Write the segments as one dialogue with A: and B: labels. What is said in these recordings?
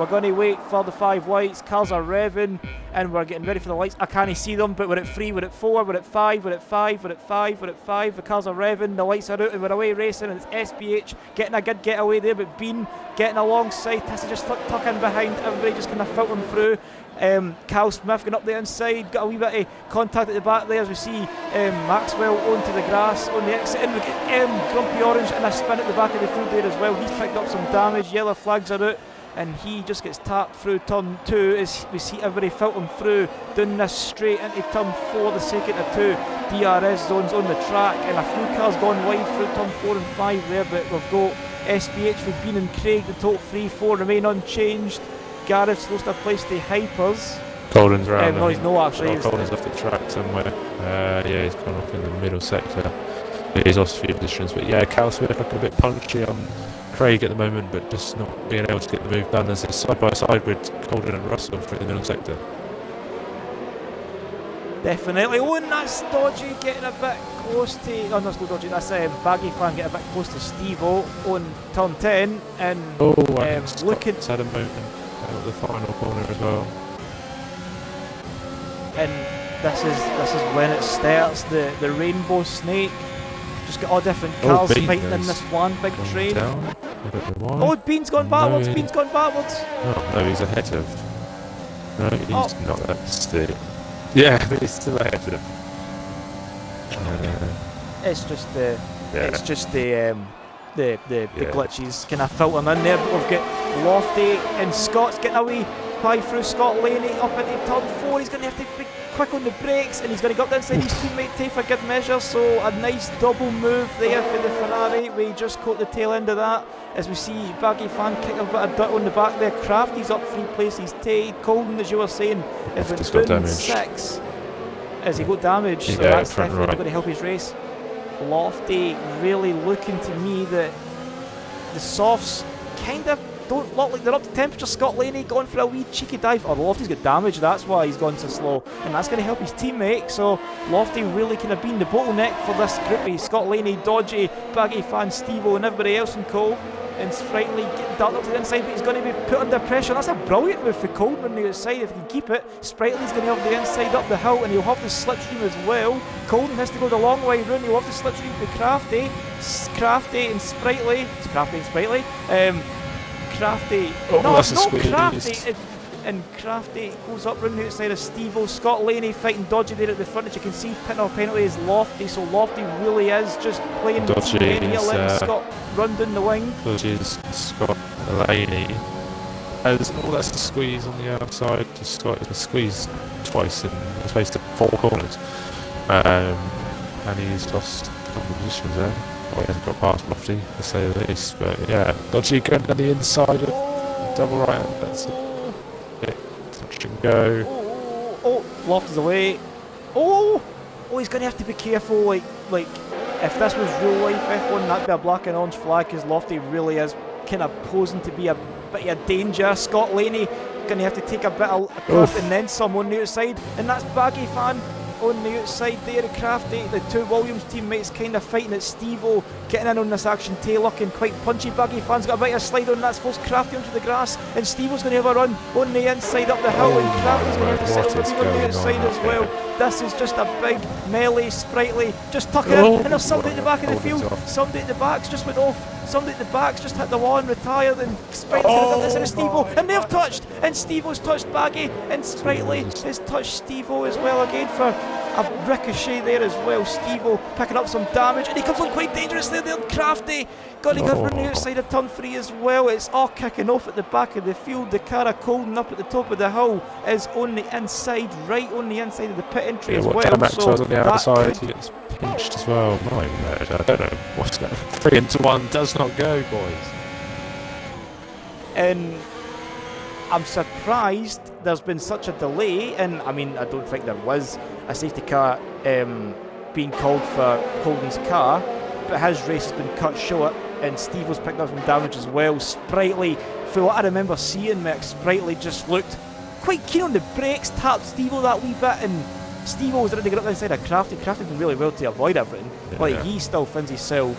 A: We're going to wait for the 5 lights. Cars are revving and we're getting ready for the lights. I can't see them, but we're at 3, we're at 4, we're at 5, we're at 5, we're at 5, we're at 5. The cars are revving, the lights are out and we're away racing, and it's SBH getting a good getaway there, but Bean getting alongside. Tessa just tucking behind, everybody just kind of filtering through. Cal Smith going up the inside, got a wee bit of contact at the back there as we see Maxwell onto the grass on the exit, and we get Grumpy Orange and a spin at the back of the field there as well. He's picked up some damage, yellow flags are out, and he just gets tapped through turn 2 as we see everybody filtering through down this straight into turn 4, the second of 2 DRS zones on the track, and a few cars gone wide through turn 4 and 5 there, but we've got SBH with Bean and Craig, the top 3-4 remain unchanged. Gareth's lost a place to Hypers.
B: Colden's around.
A: No, he's not actually.
B: Colden's off the track somewhere. Yeah, he's gone off in the middle sector. He's lost a few positions, but yeah, Cal Smith looking a bit punchy on Craig at the moment, but just not being able to get the move done as it's side by side with Colden and Russell for the middle sector.
A: Definitely. Oh, and that's Dodgy getting a bit close to. Oh, no, it's not Dodgy. That's Baggy Fan getting a bit close to Steve-O on turn 10, and looking.
B: Had a moment at the final corner as well.
A: And this is when it starts. The Rainbow Snake. Just got all different cars fighting in this one big train. Oh, Bean's gone backwards. Bean's gone backwards.
B: Oh no, he's ahead of. No, he's not that still. Yeah, but he's still ahead of.
A: It's just the. Yeah. It's just the glitches kind of filtering in there. But we've got Lofty and Scott's getting away pie through Scott Laney up into turn 4. He's going to have to be quick on the brakes, and he's going to go up inside his teammate Tay for good measure. So a nice double move there for the Ferrari. We just caught the tail end of that as we see Baggy Fan kick a bit of dirt on the back there. Crafty's up 3 places. Tay, Colden, as you were saying, is down 6. As he got damage, so that's definitely not going to help his race. Lofty really looking to me that the softs kind of don't look like they're up to temperature. Scott Laney going for a wee cheeky dive. Oh, Lofty's got damage, that's why he's gone so slow, and that's going to help his teammate. So Lofty really kind of been the bottleneck for this group. Scott Laney, Dodgy, Baggy Fan, Steve-O and everybody else in Cole. And Sprightly getting darted up to the inside, but he's going to be put under pressure. That's a brilliant move for Colden on the outside. If he can keep it, Sprightly's going to have the inside up the hill, and he'll have the slipstream as well. Colden has to go the long way round. He'll have the slipstream for Crafty and Sprightly. It's Crafty and Sprightly. Crafty.
B: Oh,
A: no,
B: that's
A: no,
B: Crafty.
A: And Crafty goes up round the outside of Steve-O. Scott Laney fighting Dodgy there at the front. As you can see, picking up a penalty is Lofty. So Lofty really is just playing
B: Dodgy.
A: Letting Scott run down the wing.
B: Dodgy is Scott Laney. That's a squeeze on the outside. Scott is squeezed twice in the space of 4 corners. And he's lost a couple of positions there. Well, he hasn't got past Lofty, to say the least. But yeah, Dodgy going down the inside of double right. That's it. Touch and go.
A: Oh, Lofty's away. Oh, he's going to have to be careful. Like if this was real life F1, that'd be a black and orange flag, because Lofty really is kind of posing to be a bit of danger. Scott Laney going to have to take a bit of a curve and then some on the outside, and that's Baggy Fan on the outside there. Crafty, the 2 Williams teammates kind of fighting at Steve-O, getting in on this action. Tay looking quite punchy. Baggy Fan's got a bit of a slide on, that's forced Crafty onto the grass, and Steve-O's going to have a run on the inside up the hill, and Crafty's going to have to settle with him on the outside as well. This is just a big melee. Sprightly just tucking in, and there's somebody at the back of the field. Somebody at the back's just went off. Somebody at the back's just hit the wall and retired, and Sprightly's going to get this into Steve-O, and they've touched, and Steve-O's touched Baggy, and Sprightly has touched Steve-O as well again for a ricochet there as well. Steve-O picking up some damage, and he comes on quite dangerous there. Crafty got to go from the outside of turn 3 as well. It's all kicking off at the back of the field. The car of Colden up at the top of the hill is on the inside, right on the inside of the pit entry as well.
B: So on the outside, he gets pinched as well. My word, I don't know what's going on. 3 into 1 does not go, boys.
A: And I'm surprised there's been such a delay, and I mean, I don't think there was a safety car being called for Colden's car, but his race has been cut short, and Steve was picked up some damage as well. Sprightly, for what I remember seeing, Mick, Sprightly just looked quite keen on the brakes, tapped Steve-O that wee bit, and Steve-O was ready to get up inside of Crafty. Crafty did really well to avoid everything. Like, he still finds himself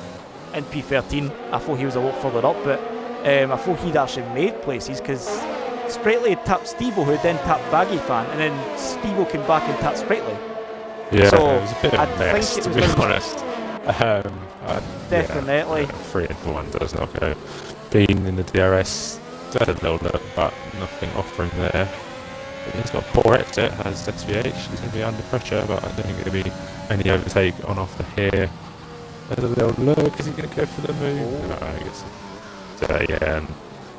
A: in P13. I thought he was a lot further up, but I thought he'd actually made places, because Sprightly tapped Steve-O, who then tapped Baggy Fan, and then Steve-O came back and tapped Sprightly.
B: Yeah,
A: so
B: it was a bit of a mess, to be honest.
A: Definitely.
B: 3 and 1 does not go. Being in the DRS, had a little look, but nothing offering there. He's got a poor exit, has SVH. He's going to be under pressure, but I don't think there'll be any overtake on offer here. There's a little look. Is he going to go for the move? No, I guess.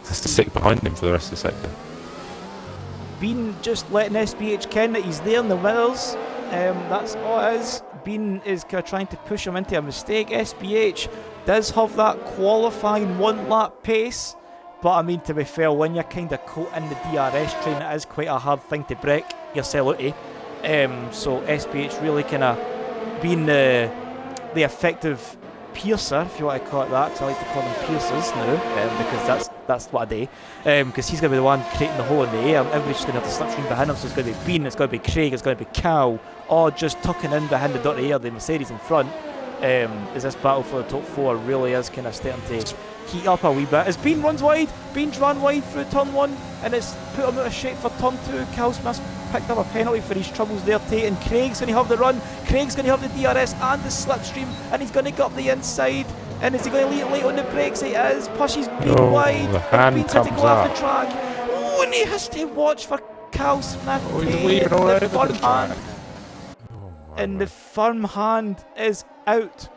B: Has to stick behind him for the rest of the sector.
A: Bean just letting SBH ken that he's there in the middles. That's all it is. Bean is kind of trying to push him into a mistake. SBH does have that qualifying 1 lap pace, but I mean, to be fair, when you're kind of caught in the DRS train, it is quite a hard thing to break yourself out of. So SBH really kind of being the effective piercer, if you want to call it that, because I like to call them piercers now, because that's what I do. Because he's going to be the one creating the hole in the air. Everybody's just going to have the slipstream behind him, so it's going to be Bean, it's going to be Craig, it's going to be Cal, or just tucking in behind the dirty air, the Mercedes in front. As this battle for the top 4 really is kind of starting to heat up a wee bit. As Bean runs wide, Bean's run wide through turn 1, and it's put him out of shape for turn 2. Cal Smith's picked up a penalty for his troubles there, Tate, and Craig's going to have the run. Craig's going to have the DRS and the slipstream, and he's going to get up the inside. And is he going to leave it late on the brakes? He is. Pushes Bean wide.
B: The hand
A: Bean's had to
B: comes
A: go off
B: up.
A: the track. Oh, and he has to watch for Cal Smith.
B: He's weaving all over the
A: firm
B: track.
A: hand. And the firm hand is out.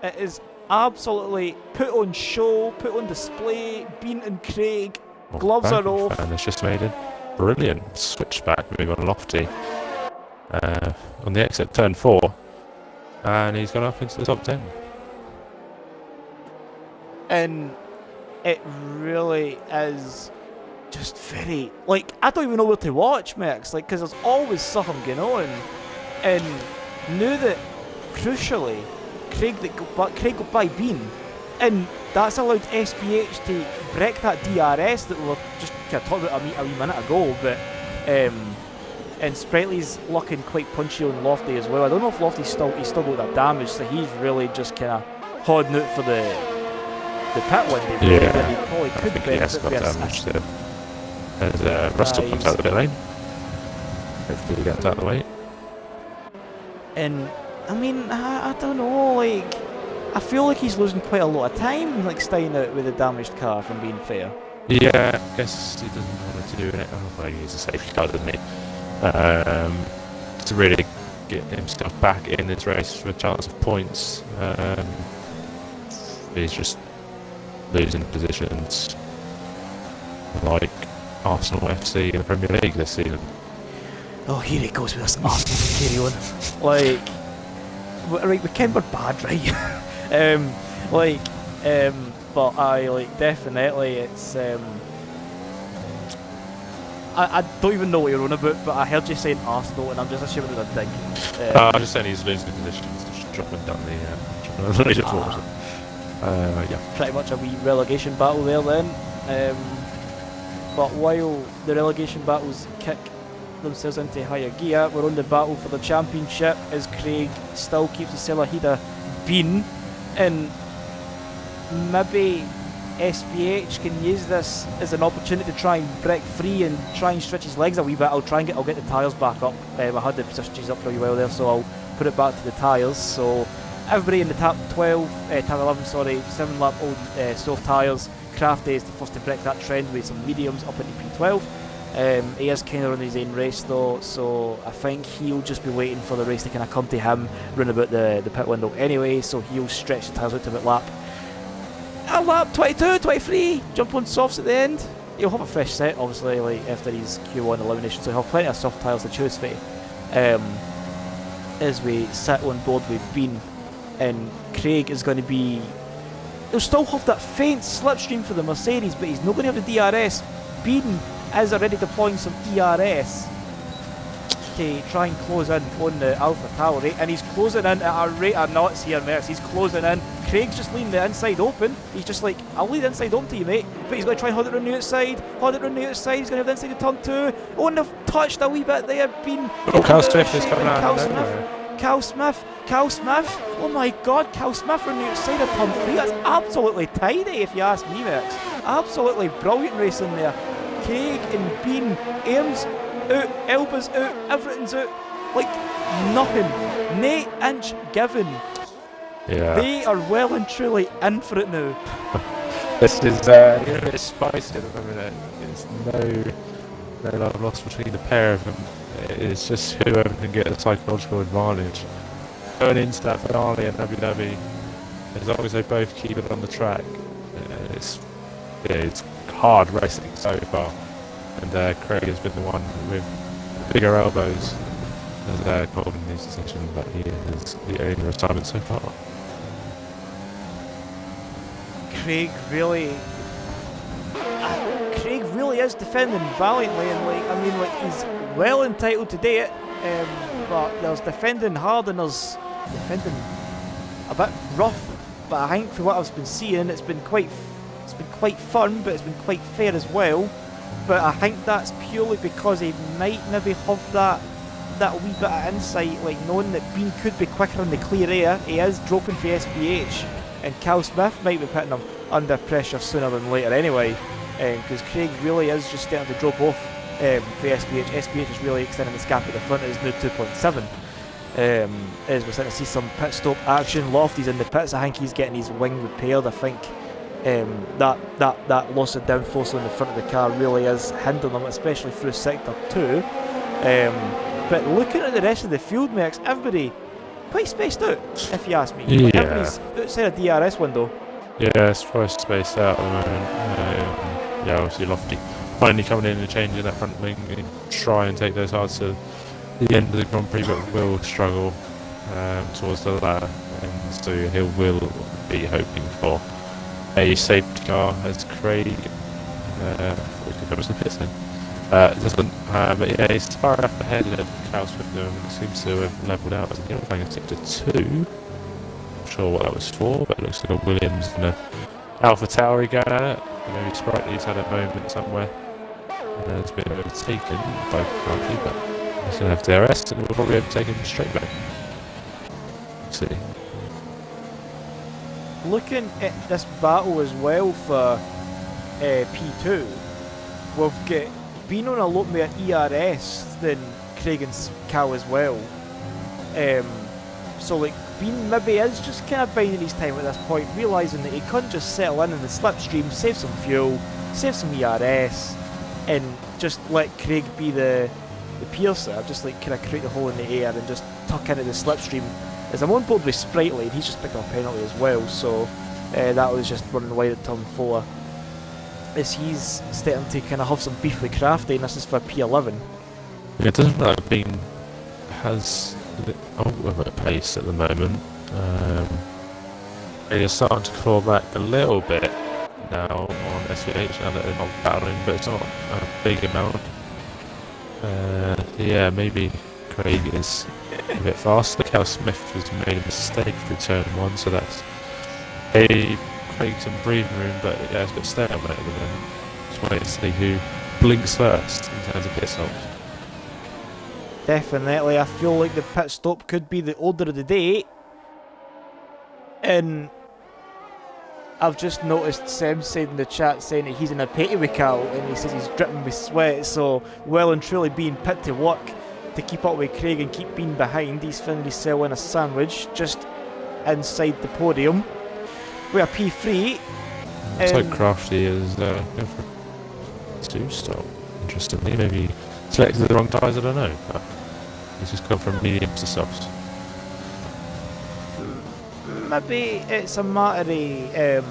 A: It is absolutely put on show, put on display. Bean and Craig, gloves are off.
B: And it's just made a brilliant switchback move on Lofty on the exit turn 4, and he's gone up into the top 10.
A: And it really is just very, like, I don't even know where to watch, Max, like, because there's always something going on. And knew that, crucially, Craig got by Bean, and that's allowed SBH to break that DRS that we were just kind of talking about a wee minute ago. But and Sprightly's looking quite punchy on Lofty as well. I don't know if Lofty's still got that damage, so he's really just kind of holding out for the pit window. That he probably could
B: he has got damage there. As Russell comes out of the pit lane. Hopefully he gets out of the way.
A: And I mean, I don't know, like, I feel like he's losing quite a lot of time, like, staying out with a damaged car, from being fair.
B: Yeah, I guess he doesn't want to do it. Well, he needs a safety car, doesn't he? To really get himself back in this race for a chance of points. He's just losing positions like Arsenal FC in the Premier League this season.
A: Oh, here he goes with us. Carry on. Right, we can, we're bad, right? But definitely, it's I don't even know what you're on about, but I heard you saying Arsenal, and I'm just assuming it's a dig.
B: I'm just saying he's losing positions, just dropping down the leaderboard. Yeah.
A: Pretty much a wee relegation battle there then. But while the relegation battles kick themselves into higher gear, we're on the battle for the championship as Craig still keeps the cell ahead of Bean, and maybe SBH can use this as an opportunity to try and break free and try and stretch his legs a wee bit. I'll get the tyres back up. I had the positions up for a while there, so I'll put it back to the tyres. So everybody in the top 11, 7 lap old soft tyres. Crafty is the first to break that trend with some mediums up into P12. He is kind of running his own race though, so I think he'll just be waiting for the race to kind of come to him, run about the pit window anyway, so he'll stretch the tyres out to about lap 22, 23, jump on softs at the end. He'll have a fresh set obviously, like after his Q1 elimination, so he'll have plenty of soft tyres to choose for. As we sit on board with Bean, and Craig is going to be, he'll still have that faint slipstream for the Mercedes, but he's not going to have the DRS. Bean is already deploying some DRS to try and close in on the Alpha Tauri, and he's closing in at a rate of knots here, Mercs. He's closing in. Craig's just leaving the inside open. He's just like, I'll leave the inside open to you, mate. But he's going to try and hold it around the outside. Hold it around the outside. He's going to have the inside of turn 2. Oh, and they've touched a wee bit there. Bean.
B: Oh, Cal Smith is coming out.
A: Cal Smith. Oh my God, Cal Smith on the outside of turn 3. That's absolutely tidy, if you ask me, Mercs. Absolutely brilliant racing there. Craig and Bean, arms out, elbows out, everything's out, like nothing, no inch given.
B: Yeah.
A: They are well and truly in for it now.
B: This is it's spicy at the moment. There's no love lost between the pair of them. It's just whoever can get the psychological advantage going into that finale in Abu Dhabi. As long as they both keep it on the track, it's hard racing so far. And Craig has been the one with bigger elbows as called in this session, but he is the only retirement so far.
A: Craig really is defending valiantly, and he's well entitled to do it. But there's defending hard and there's defending a bit rough. But I think for what I've been seeing, it's been quite fun, but it's been quite fair as well. But I think that's purely because he might maybe have that wee bit of insight, like knowing that Bean could be quicker in the clear air. He is dropping for SPH, and Cal Smith might be putting him under pressure sooner than later anyway, because Craig really is just starting to drop off for SPH. SPH is really extending this gap at the front. It is now 2.7. As we're starting to see some pit stop action. Lofty's in the pits. I think he's getting his wing repaired. I think that loss of downforce on the front of the car really is hindering them, especially through sector 2. But looking at the rest of the field, Max, everybody quite spaced out, if you ask me.
B: Yeah.
A: Like, everybody's outside a DRS window.
B: Yeah, it's quite spaced out at the moment. Yeah, obviously Lofty finally coming in and changing that front wing and try and take those hard to the end of the Grand Prix, but will struggle towards the ladder, and so he will be hoping for a safety car as Craig we can come to the pits then. Doesn't, but yeah, he's far enough ahead of Klaus with them, and seems to have levelled out. I think I'm playing a sector 2. Not sure what that was for, but it looks like a Williams and a Alpha Tauri going at it. Maybe Sprightly's had a moment somewhere and has been overtaken by Crafty, but he's going to have DRS and we'll probably overtake him straight back. Let's see.
A: Looking at this battle as well for P2, we've got Bean on a lot more ERS than Craig and Cal as well. So like Bean maybe is just kind of biding his time at this point, realising that he couldn't just settle in the slipstream, save some fuel, save some ERS, and just let Craig be the piercer, just like kind of create the hole in the air and just tuck into the slipstream. As I'm on board with Sprightly, and he's just picked up a penalty as well, so that was just running wide at turn 4. As he's starting to kind of have some beef with Crafty, and this is for P11.
B: Yeah, it doesn't look like Bean has the ultimate pace at the moment. He's starting to claw back a little bit now on SVH, now that they're not battling, but it's not a big amount. Yeah, maybe Craig is a bit faster. Cal Smith has made a mistake through turn 1, so that's Craig some breathing room, but yeah, it's got to stay on it at the moment. Just wait to see who blinks first in terms of pit stops.
A: Definitely, I feel like the pit stop could be the order of the day. And I've just noticed Sam said in the chat saying that he's in a petty with Cal, and he says he's dripping with sweat, so well and truly being pit to work to keep up with Craig and keep Bean behind. He's finally selling a sandwich just inside the podium. We are P3.
B: Looks like Crafty is going for 2 stop. Interestingly, maybe selected the wrong tyres, I don't know. But he's just gone from mediums to softs.
A: Maybe it's a matter of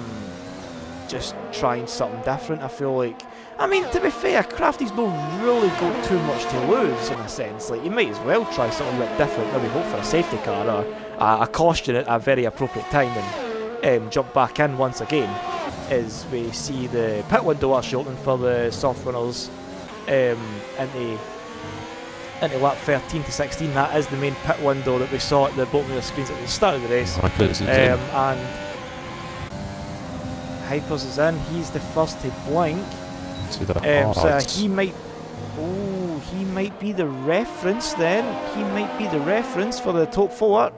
A: just trying something different. I feel like, I mean, to be fair, Crafty's not really got too much to lose in a sense. Like, you might as well try something a bit different, maybe hope for a safety car or a caution at a very appropriate time and jump back in once again as we see the pit window actually open for the soft runners into lap 13 to 16. That is the main pit window that we saw at the bottom of the screens at the start of the race. And Hypers is in. He's the first to blink. So he might be the reference then. He might be the reference for the top 4.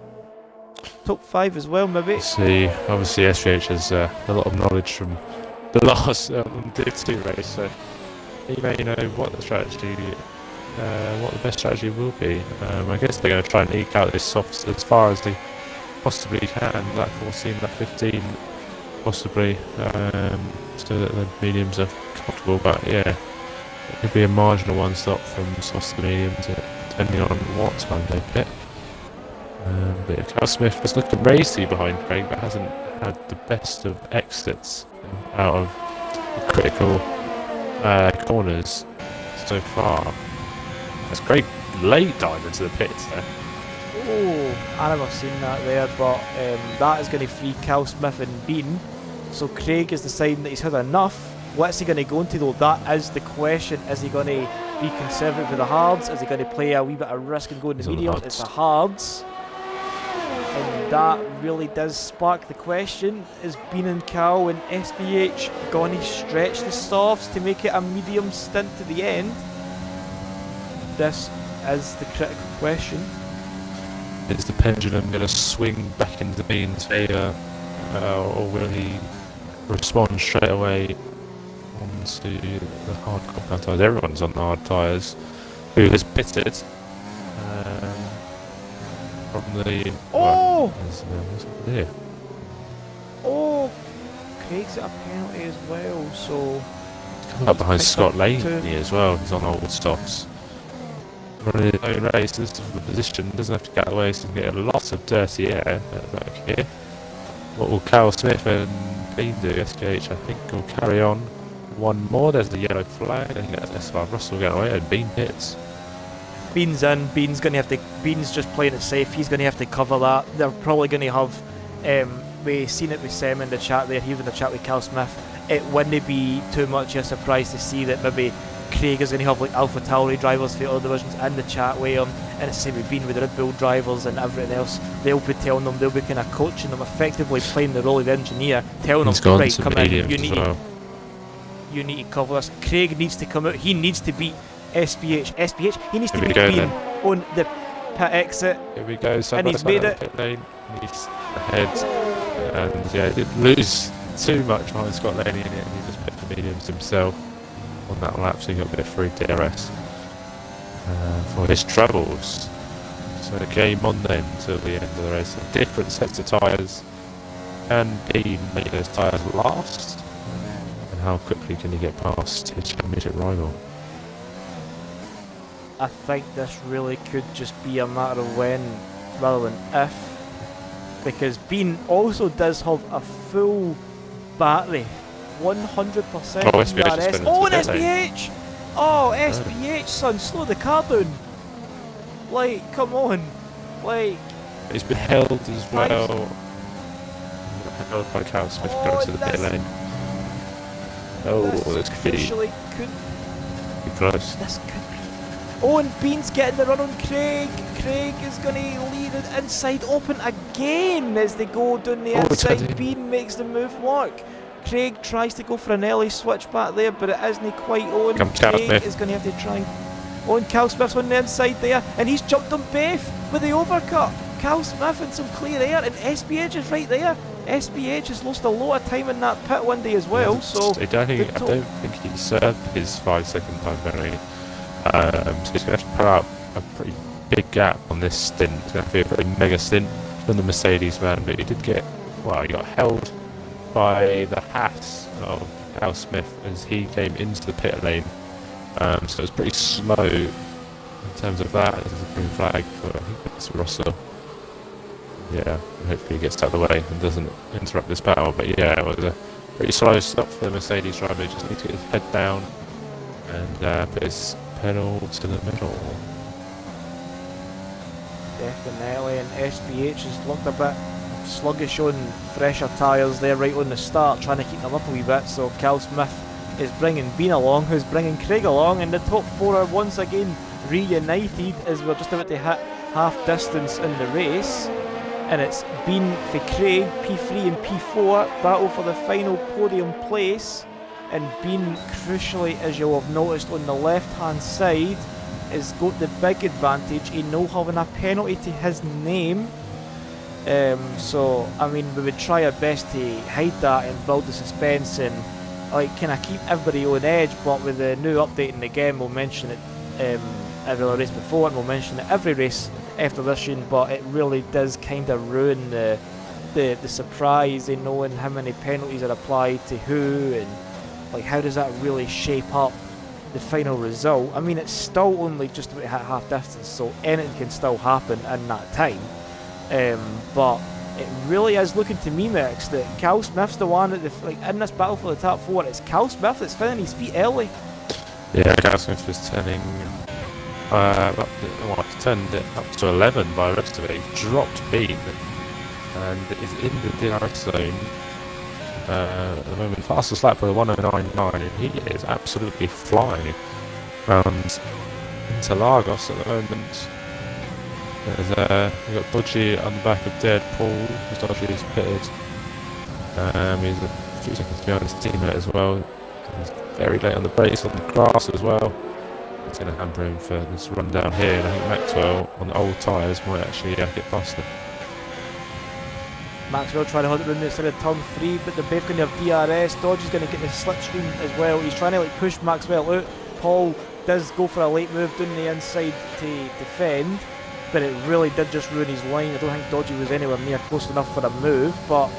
A: Top 5 as well, maybe.
B: See, obviously SVH has a lot of knowledge from the last Div 2 race, so he may know what the strategy, what the best strategy will be. I guess they're going to try and eke out this softs as far as they possibly can. Lap 14, lap 15, possibly, so that the mediums are comfortable. But yeah, it could be a marginal one stop from softs to mediums, depending on what time they pit. But yeah, Cal Smith was looking racy behind Craig, but hasn't had the best of exits out of the critical corners so far. That's Craig late dive into the pits there.
A: Oh, I never seen that there, but that is going to free Cal Smith and Bean. So Craig is deciding that he's had enough. What's he going to go into though? That is the question. Is he going to be conservative with the hards? Is he going to play a wee bit of risk and go in the mediums? It's the hards. And that really does spark the question, is Bean and Cal and SBH going to stretch the softs to make it a medium stint to the end? This is the critical question.
B: Is the pendulum going to swing back into Bean's favour, or will he respond straight away onto the hard compound tyres? Everyone's on the hard tyres. Who has pitted? From the...
A: Oh!
B: Yeah.
A: Oh! Craig's at a penalty as well, so...
B: Coming up behind Scott Laney as well, he's on old softs. Running his own race, this is the position, doesn't have to get away, so he can get a lot of dirty air at the back here. What will Cal Smith and Bean do? SKH, I think, will carry on. One more, there's the yellow flag, I think that's SLR Russell getting away, and Bean hits.
A: Bean's in, Bean's going to have to... Bean's just playing it safe, he's going to have to cover that. They're probably going to have... we've seen it with Sam in the chat there, even the chat with Cal Smith. It wouldn't be too much of a surprise to see that maybe Craig is going to have like Alpha Tauri drivers for other divisions in the chat with him, and it's the same with Bean with the Red Bull drivers and everything else. They'll be telling them, they'll be kind of coaching them, effectively playing the role of the engineer, telling them, right, come in, you need to cover this. Craig needs to come out, he needs to beat SBH, he needs to beat Bean on the pit exit.
B: Here we go,
A: and he's made it.
B: Pit lane. He's ahead, and yeah, he didn't lose too much behind Scott Laney in it, and he just picked the mediums himself on that lap, so he got a bit of free DRS for his troubles. So game on then till the end of the race. Different sets of tyres. Can Bean make those tyres last? And how quickly can he get past his championship rival?
A: I think this really could just be a matter of when rather than if, because Bean also does have a full battery, 100% DRS. Oh, and SBH! Oh, SBH, son, slow the car down. Like, come on. Like...
B: He's been held as well. Held by Cal Smith going to the pit lane. Oh, this could be close.
A: This could be... Oh, and Bean's getting the run on Craig. Craig is going to lead it inside open again as they go down the inside. Bean makes the move work. Craig tries to go for an early switch back there, but it isn't quite on. Craig is going to have to try. Oh, and Cal Smith's on the inside there, and he's jumped on Beth with the overcut. Cal Smith in some clear air, and SBH is right there. SBH has lost a lot of time in that pit one day as well. So
B: I don't think he served his 5-second time penalty. So he's going to have to put out a pretty big gap on this stint. It's going to be a pretty mega stint from the Mercedes van, but he did get, well, he got held by the Haas of Cal Smith as he came into the pit lane. So it was pretty slow in terms of that. There's a green flag for, I think that's Russell. Yeah, hopefully he gets out of the way and doesn't interrupt this battle. But yeah, it was a pretty slow stop for the Mercedes driver. He just needs to get his head down and put his pedal to the middle.
A: Definitely, and SBH has looked a bit sluggish on fresher tyres there right on the start, trying to keep them up a wee bit. So Cal Smith is bringing Bean along, who's bringing Craig along, and the top four are once again reunited as we're just about to hit half distance in the race. And it's Bean for Craig, P3 and P4, battle for the final podium place. And Bean, crucially, as you'll have noticed on the left hand side, has got the big advantage in now having a penalty to his name. So I mean, we would try our best to hide that and build the suspense and like kind of keep everybody on edge. But with the new update in the game, we'll mention it every race before, and we'll mention it every race after this year. But it really does kind of ruin the surprise in knowing how many penalties are applied to who, and like how does that really shape up the final result. I mean, it's still only just about half distance, so anything can still happen in that time. But it really is looking to me, Max, that Cal Smith's the one that in this battle for the top 4. It's Cal Smith that's finding his feet early.
B: Yeah, Cal Smith was turning turned it up to 11 by the rest of it. He dropped beam and is in the DRS zone at the moment. Fastest lap for the 109.9, and he is absolutely flying around Interlagos at the moment. We've got Dodgy on the back of Deadpool, because Dodgy is pitted. He's a few seconds behind his teammate as well. He's very late on the brakes, on the grass as well. It's going to hamper him for this run down here, and I think Maxwell on the old tyres might actually get past him.
A: Maxwell trying to hold it round outside of turn 3, but they're both going to have DRS. Dodgy's going to get the slipstream as well. He's trying to like push Maxwell out. Paul does go for a late move down the inside to defend, but it really did just ruin his line. I don't think Dodgy was anywhere near close enough for a move, but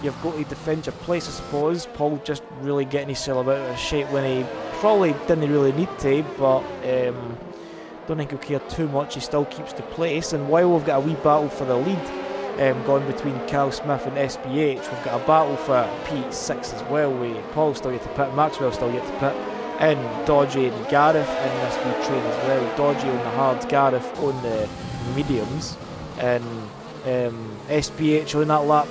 A: you've got to defend your place, I suppose. Paul just really getting himself out of shape when he probably didn't really need to, but don't think he'll care too much. He still keeps the place, and while we've got a wee battle for the lead going between Cal Smith and SBH, we've got a battle for P6 as well, with Paul still yet to pit, Maxwell still yet to pit, and Dodgy and Gareth in this wee train as well. Dodgy on the hards, Gareth on the mediums, and SBH on that lap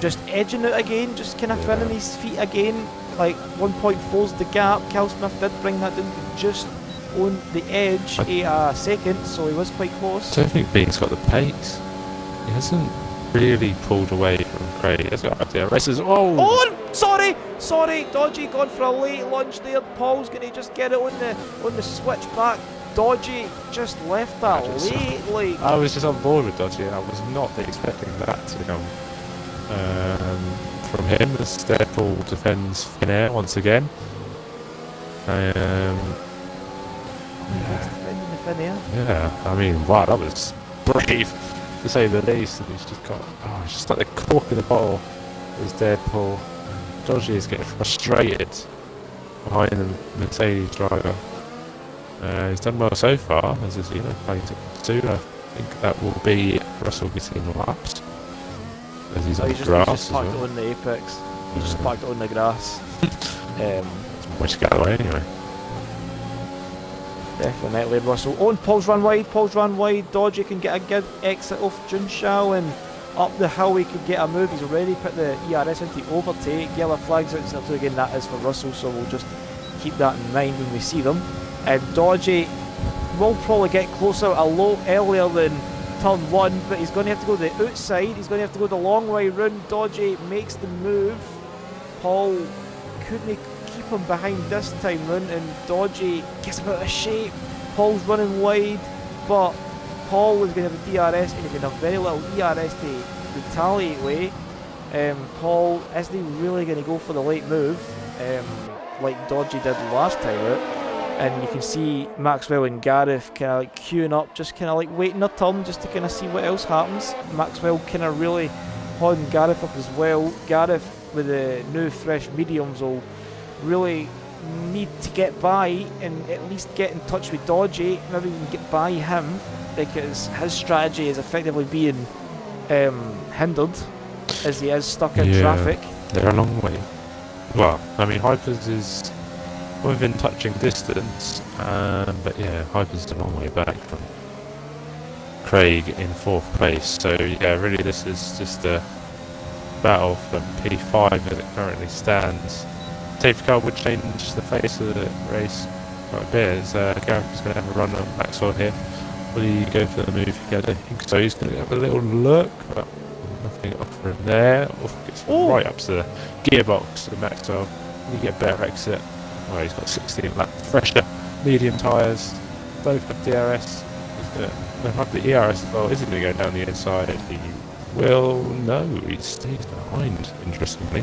A: just edging it again, just kind of finding his feet again. Like 1.4's the gap. Cal Smith did bring that down to just on the edge a second, so he was quite close.
B: I don't think Bean's got the pace. He hasn't really pulled away from Craig. He has got DRSs. Oh, sorry, Dodgy gone for a late lunge there. Paul's going to just get it on the switchback. Dodgy just left that late. I was just on board with Dodgy, and I was not expecting that to come from him. As Deadpool defends thin air once again. Yeah, I mean, wow, that was brave to say the least. And he's just got, it's just like the cork in the bottle. Is Deadpool. Dodgy is getting frustrated behind the Mercedes driver. He's done well so far, as is, playing to 2. I think that will be Russell getting lapped. As he's on the grass.
A: He's just parked it on the apex. He's just parked it on the grass.
B: Much to get away anyway.
A: Definitely Russell. On Paul's run wide. Dodgy can get a good exit off Junshao, and up the hill he could get a move. He's already put the ERS into overtake. Yellow flags out, so again that is for Russell, so we'll just keep that in mind when we see them. And Dodgy will probably get closer a lot earlier than turn 1, but he's going to have to go to the outside. He's going to have to go the long way round. Dodgy makes the move. Paul couldn't keep him behind this time round, and Dodgy gets him out of shape. Paul's running wide, but Paul is going to have a DRS, and he's going to have very little ERS to retaliate with. Paul isn't really going to go for the late move like Dodgy did last time out. And you can see Maxwell and Gareth kind of like queuing up, just kind of like waiting their turn just to kind of see what else happens. Maxwell kind of really holding Gareth up as well. Gareth with the new fresh mediums will really need to get by and at least get in touch with Dodgy, maybe even get by him, because his strategy is effectively being hindered as he is stuck in traffic.
B: They're a long way. Well, I mean, Hypers is within touching distance, but yeah, Hyper's a long way back from Craig in 4th place. So yeah, really this is just a battle for P5 as it currently stands. Safety car would change the face of the race quite a bit, as Gareth is going to have a run on Maxwell here. Will he go for the move? I don't think so. He's going to have a little look, but nothing off from there. Gets right up to the gearbox of Maxwell. You get a better exit. Well, he's got 16 laps fresher, medium tyres, both with DRS. He's going to have the ERS as well. Is he going to go down the inside? He will. No, he stays behind, interestingly.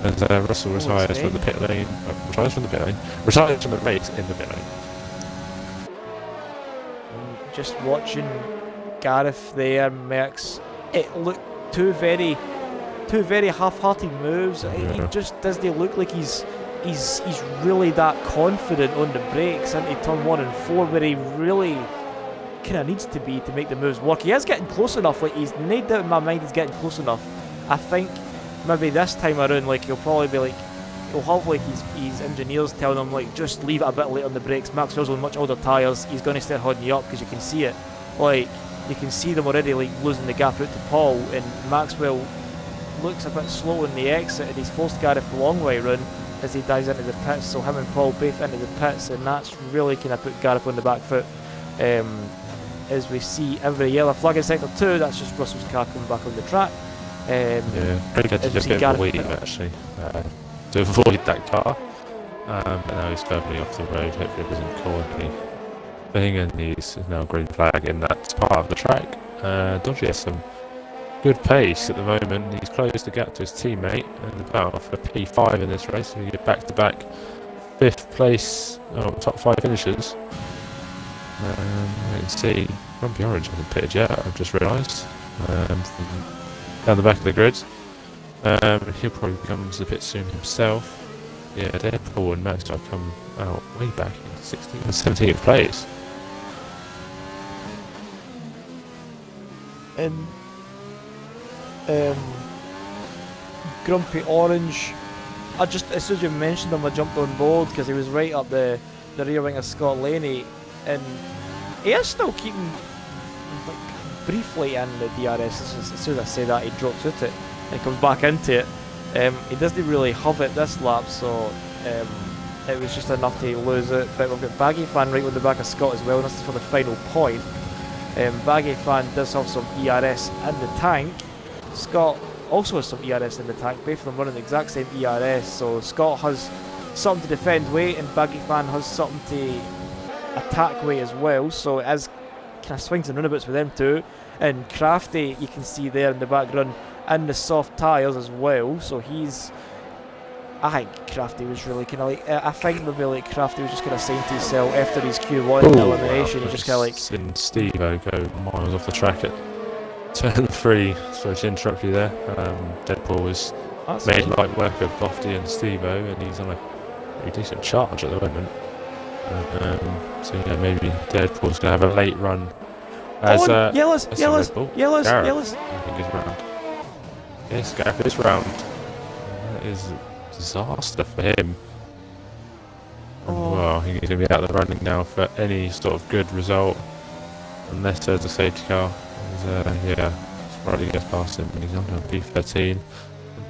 B: As Russell retires from the pit lane, retires from the race in the pit lane.
A: Just watching Gareth there, Merckx, it looked two very half-hearted moves. He just doesn't look like he's really that confident on the brakes into turn 1 and 4, where he really kind of needs to be to make the moves work. He is getting close enough. Like, he's no doubt in my mind he's getting close enough. I think maybe this time around, like, he'll probably be like, he'll have like his engineers telling him, like, just leave it a bit late on the brakes. Maxwell's on much older tyres. He's going to start holding you up, because you can see it. Like, you can see them already, like, losing the gap out to Paul, and Maxwell looks a bit slow in the exit, and he's forced Gareth the long way round as he dives into the pits. So him and Paul both into the pits, and that's really kind of put Gareth on the back foot. As we see every yellow flag in sector 2, that's just Russell's car coming back on the track.
B: Pretty good to just get a weave actually to avoid that car. But now he's firmly off the road. Hopefully it doesn't cause anything, and he's now green flag in that part of the track. Dodgy has some good pace at the moment. He's closed the gap to his teammate and about for P5 in this race. So you get back-to-back 5th place, top 5 finishes. You can see Grumpy Orange hasn't pitted yet, I've just realised. Down the back of the grid. He'll probably come to the pit soon himself. Yeah, Deadpool and Maxwell come out way back in 16th and 17th place.
A: And Grumpy Orange, I just, as soon as you mentioned him, I jumped on board because he was right up the rear wing of Scott Laney, and he is still keeping, like, briefly in the DRS. As soon as I say that, he drops out it and comes back into it. He doesn't really have it this lap, so it was just enough to lose it. But we've got Baggy Fan right on the back of Scott as well, and this is for the final point. Baggy Fan does have some ERS in the tank. Scott also has some ERS in the tank. Both of them running the exact same ERS, so Scott has something to defend weight, and Baggy Fan has something to attack weight as well. So it is kind of swings and roundabouts with them two. And Crafty, you can see there in the background, and the soft tyres as well. So he's, I think Crafty was really kind of like, I think maybe like Crafty was just kind of saying to himself after his Q1 elimination, he just kind of like,
B: seen Steve-O go miles off the track at turn 3. Sorry to interrupt you there. Deadpool was made light work of Lofty and Steve-O, and he's on a pretty decent charge at the moment. So yeah, maybe Deadpool's going to have a late run. As,
A: yellows.
B: I think is round. Yes, Gareth is round. That is a disaster for him. Well, he's going to be out of the running now for any sort of good result, unless there's a safety car. Yeah, Sprightly gets past him, and he's under P13.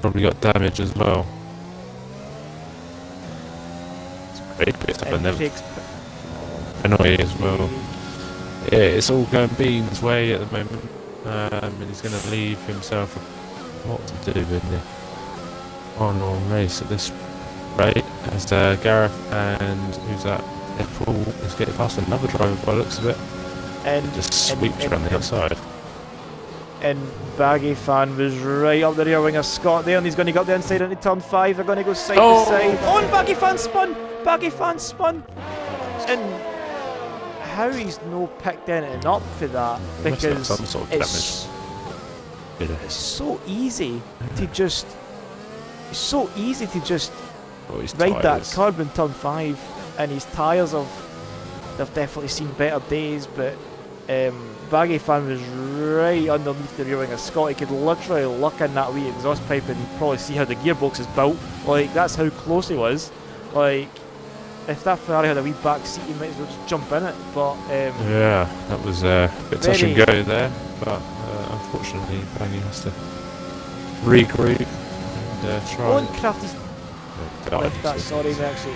B: Probably got damage as well. It's great, but it's up and annoying as well. Yeah, it's all going Bean's way at the moment, and he's going to leave himself what to do in the final race at this rate, as Gareth and who's that? Deadpool is getting past another driver by the looks of it, and just sweeps around the outside.
A: And Baggy Fan was right up the rear wing of Scott there, and he's going to go up the inside into turn 5. They're going to go side to side. Oh, and Baggy Fan spun! Baggy Fan spun! And how he's no picked anything up for that, because
B: some sort of
A: it's so easy to just ride that curb in turn 5, and his tyres they've definitely seen better days, but Baggy Fan was right underneath the rear wing of Scott. He could literally look in that wee exhaust pipe and probably see how the gearbox is built. Like, that's how close he was. Like, if that Ferrari had a wee back seat, he might as well just jump in it. But
B: yeah, that was a bit touch and go there. But unfortunately, Baggy has to regroup and try.
A: Oh, and Crafty's left that. Sorry, actually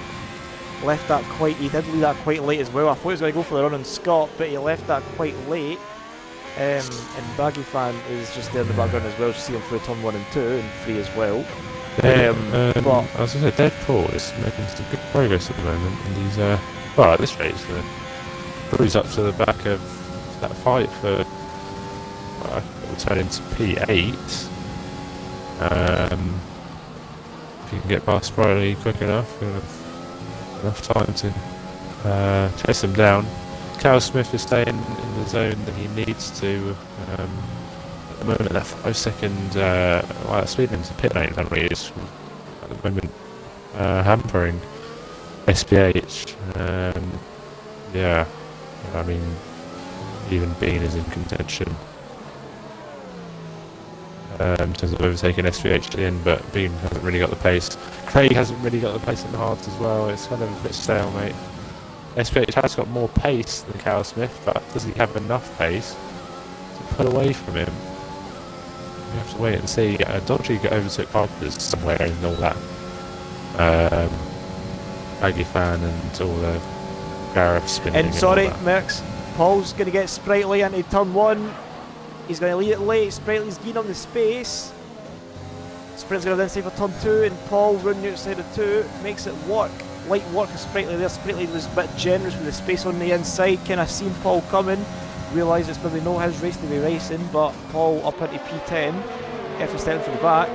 A: left that quite. He did leave that quite late as well. I thought he was going to go for the run on Scott, but he left that quite late. And Baggy Fan is just there in the background as well, just seeing through turn 1 and 2 and 3 as well.
B: But as I said, Deadpool is making some good progress at the moment, and he's well, at this rate, he's going to cruise up to the back of that fight for it will turn into P8. if you can get past Sprightly quick enough, you'll have enough time to chase them down. Cal Smith is staying in the zone that he needs to. At the moment, that 5 second speed into pit lane penalty is at the moment hampering SPH. Yeah, I mean, even Bean is in contention in terms of overtaking SPH in, but Bean hasn't really got the pace. Craig hasn't really got the pace in the hards as well. It's kind of a bit stalemate. SPH has got more pace than Cal Smith, but does he have enough pace to pull away from him? We have to wait and see. Dodgy overtook Parker's somewhere in all that Aggie fan and all the Gareth spinning.
A: And sorry, Merckx, Paul's going to get Sprightly into turn 1. He's going to lead it late. Sprightly's gained on the space. Sprightly's going to then save for turn 2, and Paul running outside of 2 makes it work. Light work of Sprightly there. Sprightly was a bit generous with the space on the inside. Kind of seen Paul coming. Realised it's maybe not his race to be racing, but Paul up into P10 after stepping from the back.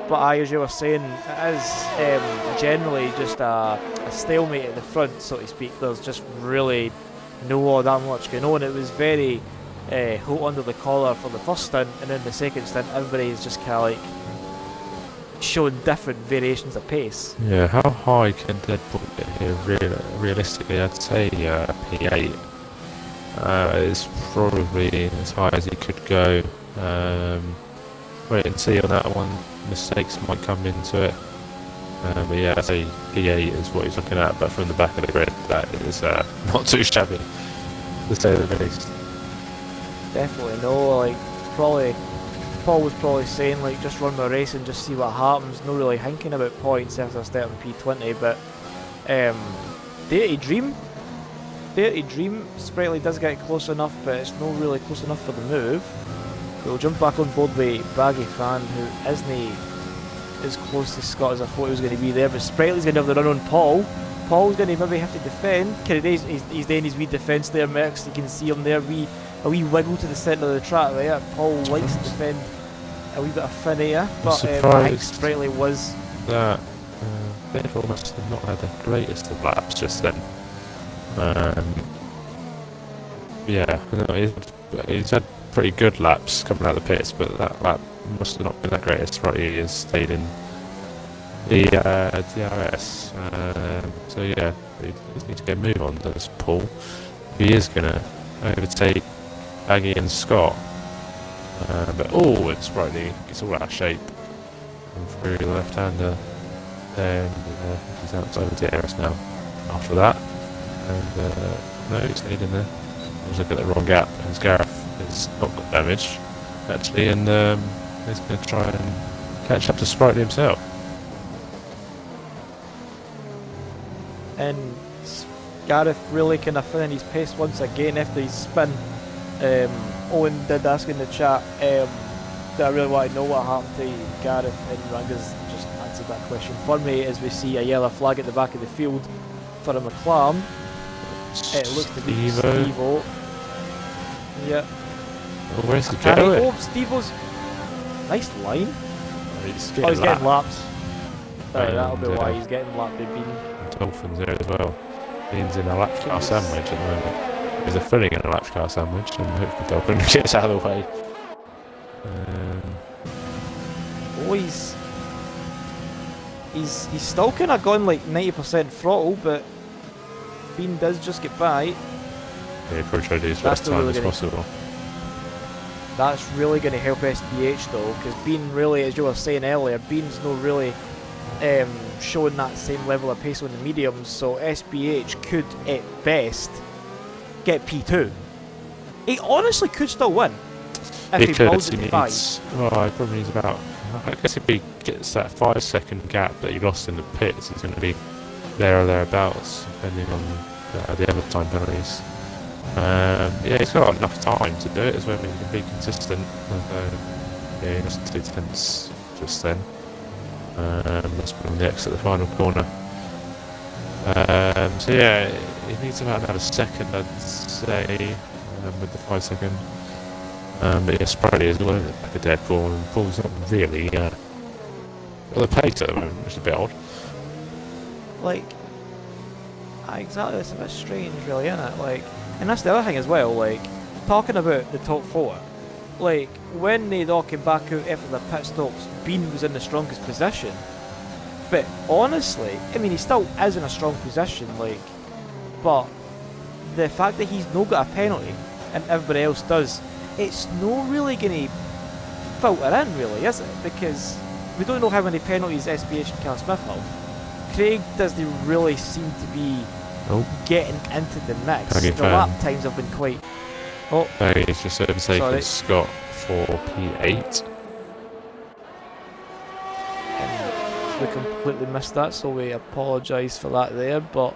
A: But as you were saying, it is generally just a stalemate at the front, so to speak. There's just really no all that much going on. It was very hot under the collar for the first stint, and then the second stint, everybody is just kind of like showing different variations of pace.
B: Yeah, how high can Deadpool get here? Realistically, I'd say P8. It's probably as high as he could go. Wait and see on that one. Mistakes might come into it. But yeah, I'd say P8 is what he's looking at, but from the back of the grid, that is not too shabby, to say the least.
A: Definitely no, like, probably, Paul was probably saying, like, just run my race and just see what happens, not really thinking about points after starting P20, but, Deity Dream, Sprightly does get close enough, but it's not really close enough for the move. We'll jump back on board with Baggy Fan, who isn't as close to Scott as I thought he was going to be there, but Sprightly's going to have the run on Paul. Paul's going to maybe have to defend. He's doing his wee defence there, Merckx. You can see him there, a wee wiggle to the centre of the track there. Paul likes to defend a wee bit of fin here, but I think Sprightly was...
B: That therefore must have not had the greatest of laps just then. Yeah, no, he's had pretty good laps coming out of the pits, but that lap must have not been that greatest. Right, he has stayed in the DRS. So yeah, he needs to get a move on, does Paul. He is going to overtake Aggie and Scott. But it's Sprightly, it's all out of shape. And through the left-hander, then he's outside the DRS now after that. And no, he stayed in there. I was looking at the wrong gap, as Gareth has not got damage, actually, and he's going to try and catch up to Sprightly himself.
A: And Gareth really kind of feeling his pace once again after his spin. Owen did ask in the chat, do I really want to know what happened to Gareth, and Ranga's just answered that question for me as we see a yellow flag at the back of the field for a McLaren. It looks to be Steve-O. Yeah.
B: Well, where's the going?
A: Oh, Steve-O's nice line.
B: He's
A: getting laps. That'll be why he's getting lapped by Bean.
B: Dolphins there as well. Bean's in a lap car sandwich at the moment. He's filling in a lap car sandwich, and hopefully Dolphin gets out of the way. He's still kind of going like 90% throttle, but Bean does just get by. Yeah, probably try to do as fast time as possible.
A: That's really going to help SPH though, because Bean really, as you were saying earlier, Bean's not really showing that same level of pace on the mediums, so SPH could at best get P2. He honestly could still win if he builds it to 5.
B: Well, he probably needs about, I guess if he gets that 5 second gap that he lost in the pits, he's going to be there or thereabouts, depending on the other time penalties. Yeah, he's got enough time to do it as well. He can be consistent. Yeah, he lost 2 tenths just then. That's put him the exit at the final corner. So yeah, he needs about another second, I'd say, with the 5 second. But yeah, Sprightly is all over the back of Deadpool, and Paul's not really Well, the pace at the moment, which is a bit odd.
A: Like, exactly, it's a bit strange, really, isn't it? Like, and that's the other thing as well. Like, talking about the top four, like when they all came back out after the pit stops, Bean was in the strongest position. But honestly, I mean, he still is in a strong position. Like, but the fact that he's not got a penalty and everybody else does, it's not really going to filter in, really, is it? Because we don't know how many penalties SBH and Cal Smith have. Craig doesn't really seem to be getting into the mix. The lap times have been quite... Oh,
B: he's just overtaken Scott for P8.
A: And we completely missed that, so we apologise for that there. But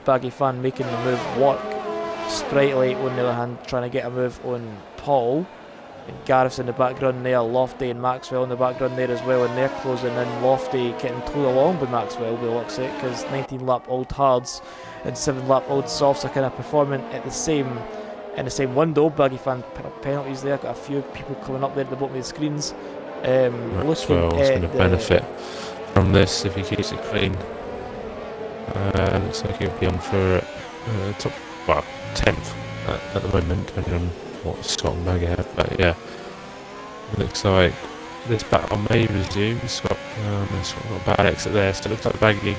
A: Baggy Fan making the move work. Sprightly, on the other hand, trying to get a move on Paul. And Gareth's in the background there, Lofty and Maxwell in the background there as well, and they're closing in. Lofty getting towed along by Maxwell, by the looks of it, because 19 lap old hards and 7 lap old softs are kind of performing at the same in the same window. Baggy Fan penalties there, got a few people coming up there at the bottom of the screens.
B: Maxwell's going to benefit from this if he keeps it clean. Looks like he'll be on for top, well, 10th at the moment, depending on what Scott and Baggy have. But yeah, looks like this battle may resume. Scott got a bad exit there, so it looks like Baggy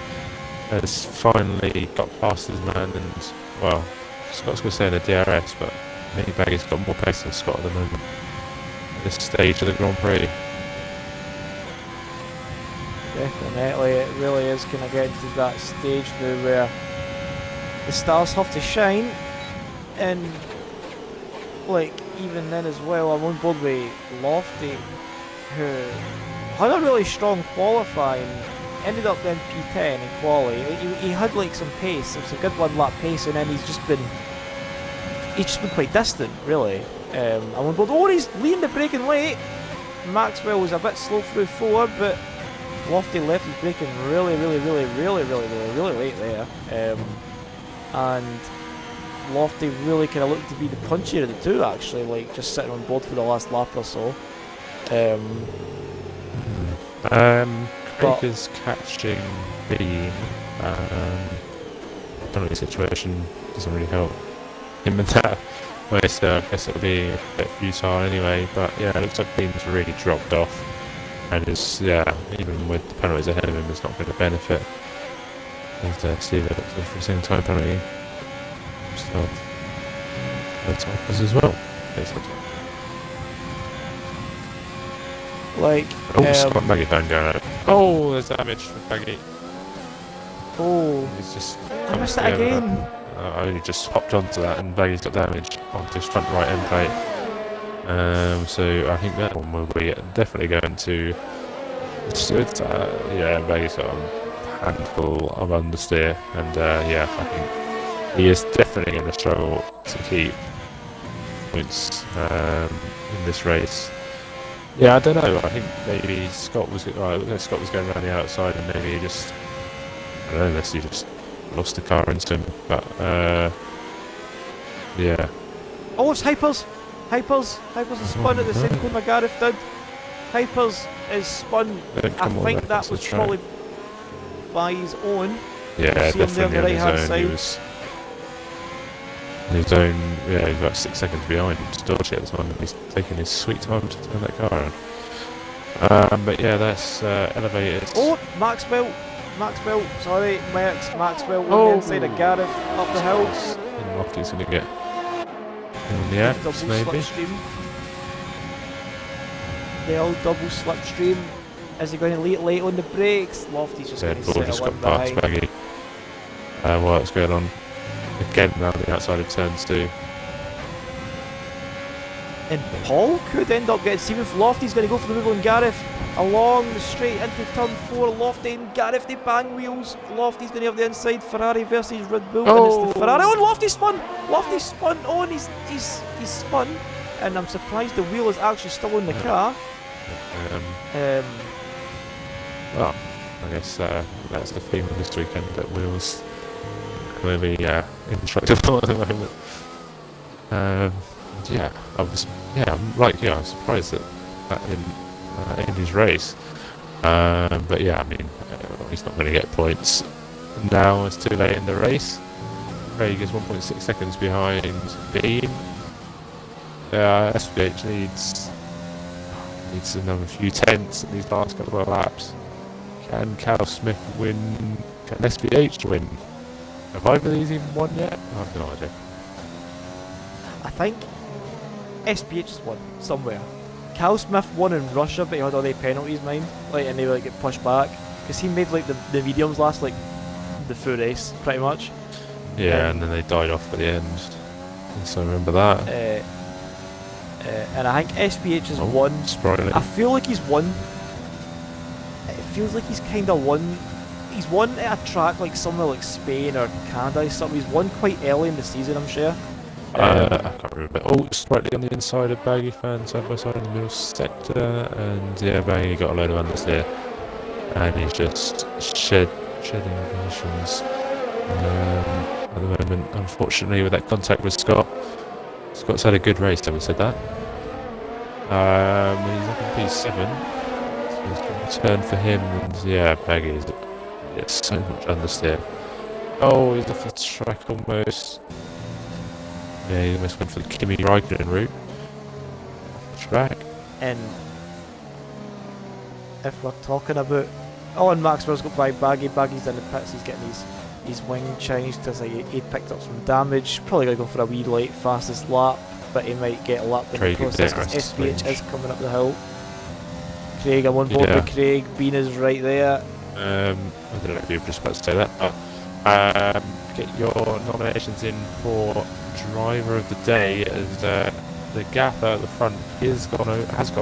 B: has finally got past his man, and well, Scott's going to stay in the DRS, but maybe Baggy's got more pace than Scott at the moment at this stage of the Grand Prix.
A: Definitely, it really is kind of getting to that stage now where the stars have to shine, and like even then as well, I'm on board with Lofty, who had a really strong qualifying, ended up then P10 in quali. He had like some pace, it was a good 1 lap pace, and then he's just been quite distant, really. I'm on board. Oh, he's leading the braking late. Maxwell was a bit slow through 4, but Lofty left his braking really late there. And Lofty really kind of looked to be the punchier of the two, actually, like just sitting on board for the last lap or so.
B: Craig is catching Bean. Penalty situation doesn't really help him in that way, so I guess it'll be a bit futile anyway. But yeah, it looks like Bean's really dropped off, and is even with the penalties ahead of him, it's not going to benefit. And Steve looks for the same time penalty. So that's offers as well.
A: Like,
B: Scott Baggy fan going out. Oh, there's damage for Baggy.
A: Oh,
B: He's just.
A: I missed that again.
B: I only just hopped onto that, and Baggy's got damage onto his front right end plate. So I think that one will be definitely going to. Baggy's got a handful of understeer, and I think he is definitely going to struggle to keep points in this race. Yeah, I don't know. I think maybe Scott was going around the outside, and maybe he just, I don't know, unless he just lost the car into him. But yeah.
A: Oh, it's Hypers. Hypers is spun at the same corner Gareth did. Hypers is spun. I think that was probably by his own.
B: Yeah, definitely on his own. He was on his own. Yeah, he's about 6 seconds behind Storchy at the time. He's taking his sweet time to turn that car around. But yeah, that's elevated.
A: Oh, Maxwell, sorry, Maxwell on the inside of Gareth up the hill.
B: And Lofty's going to get in the X, maybe. The
A: old double slipstream. Is he going to lead late on the brakes? Lofty's just going to settle
B: got past Baggy. What's going on? Again, around the outside of turns 2.
A: And Paul could end up getting seen if Lofty's going to go for the move on Gareth along the straight into turn 4. Lofty and Gareth, they bang wheels. Lofty's going to have the inside. Ferrari versus Red Bull.
B: Oh.
A: And it's the Ferrari. Oh, Lofty spun. Oh, and he's spun. And I'm surprised the wheel is actually still in the car.
B: Well, I guess that's the theme of this weekend, that wheels clearly indestructible at the moment. I was surprised that in his race, But yeah, I mean, he's not going to get points now. It's too late in the race. Craig is 1.6 seconds behind Bean. SVH needs another few tenths in these last couple of laps. Can Cal Smith win? Can SVH win? Have either of these even won yet? I have no idea.
A: I think SPH has won somewhere. Cal Smith won in Russia, but he had all the penalties, mind, like, and they like get pushed back because he made like the mediums last like the full race, pretty much.
B: Yeah, and then they died off at the end. So I remember that.
A: And I think SPH has won.
B: Sprightly.
A: I feel like he's won. It feels like he's kind of won. He's won at a track like somewhere like Spain or Canada or something. He's won quite early in the season, I'm sure.
B: I can't remember. Oh, Sprightly on the inside of Baggy fan, side by side in the middle sector, and yeah, Baggy got a load of unders there, and he's just shedding emissions at the moment. Unfortunately, with that contact with Scott, Scott's had a good race. Having said that, he's up in P7, so it's going to turn for him, and yeah, Baggy's so much understeer. Oh, he's off the track almost. Yeah, he almost went for the Kimi Raikkonen route. Track.
A: And if we're talking about... Oh, and Maxwell's got by Baggy. Baggy's in the pits. He's getting his wing changed as he picked up some damage. Probably going to go for a wee late fastest lap, but he might get a lap in the process because SPH is coming up the hill. Craig, I'm on board with Craig. Bean is right there.
B: I don't know if you were just about to say that, but get your nominations in for driver of the day, as the gap at the front has gone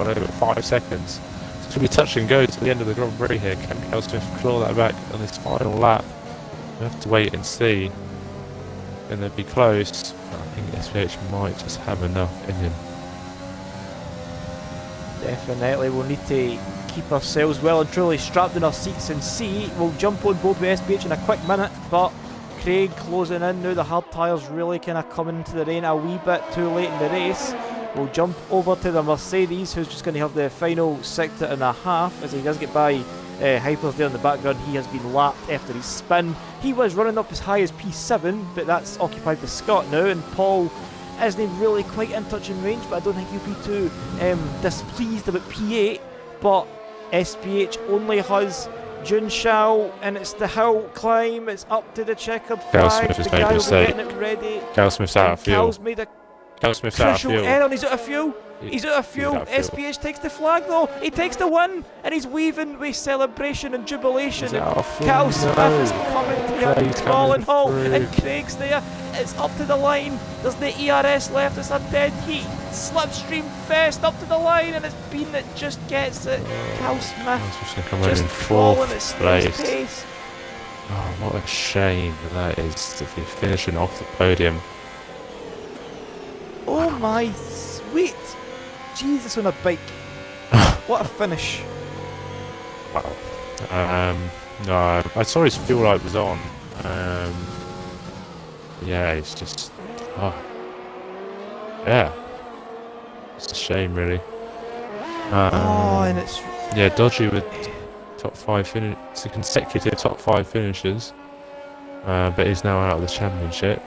B: over 5 seconds. So it's going to be touch and go to the end of the Grand Prix here. Can Cal Smith claw that back on his final lap? We have to wait and see. And they'll be close. But I think SVH might just have enough in him.
A: Definitely, we'll need to keep ourselves well and truly strapped in our seats and see. We'll jump on board with SPH in a quick minute, but Craig closing in now. The hard tyres really kind of coming into the rain a wee bit too late in the race. We'll jump over to the Mercedes, who's just going to have the final sector and a half as he does get by Hypers there in the background. He has been lapped after his spin. He was running up as high as P7, but that's occupied by Scott now, and Paul isn't really quite in touch in range, but I don't think he'll be too displeased about P8. But SPH only has Junshao, and it's the hill climb. It's up to the checkered flag.
B: Cal Smith has made a mistake.
A: Getting it ready.
B: Cal Smith's out of fuel.
A: Cal's made a
B: Cal Smith's out of
A: crucial
B: fuel.
A: error. He's out of fuel. He's out of fuel. SPH takes the flag though. He takes the win, and he's waving with celebration and jubilation. Cal Smith is coming to the Colin Hall, and Craig's there. It's up to the line. There's the ERS left. It's a dead heat. Slipstream fest up to the line, and it's Bean that just gets it. Cal Smith
B: just falling at
A: snail's pace.
B: Oh, what a shame that is to be finishing off the podium.
A: Oh my sweet Jesus on a bike. What a finish.
B: Wow. No, I saw his fuel light was on. Yeah, it's just... Oh. Yeah. It's a shame, really.
A: And it's...
B: Yeah, dodgy with top 5 consecutive top 5 finishes. But he's now out of the championship.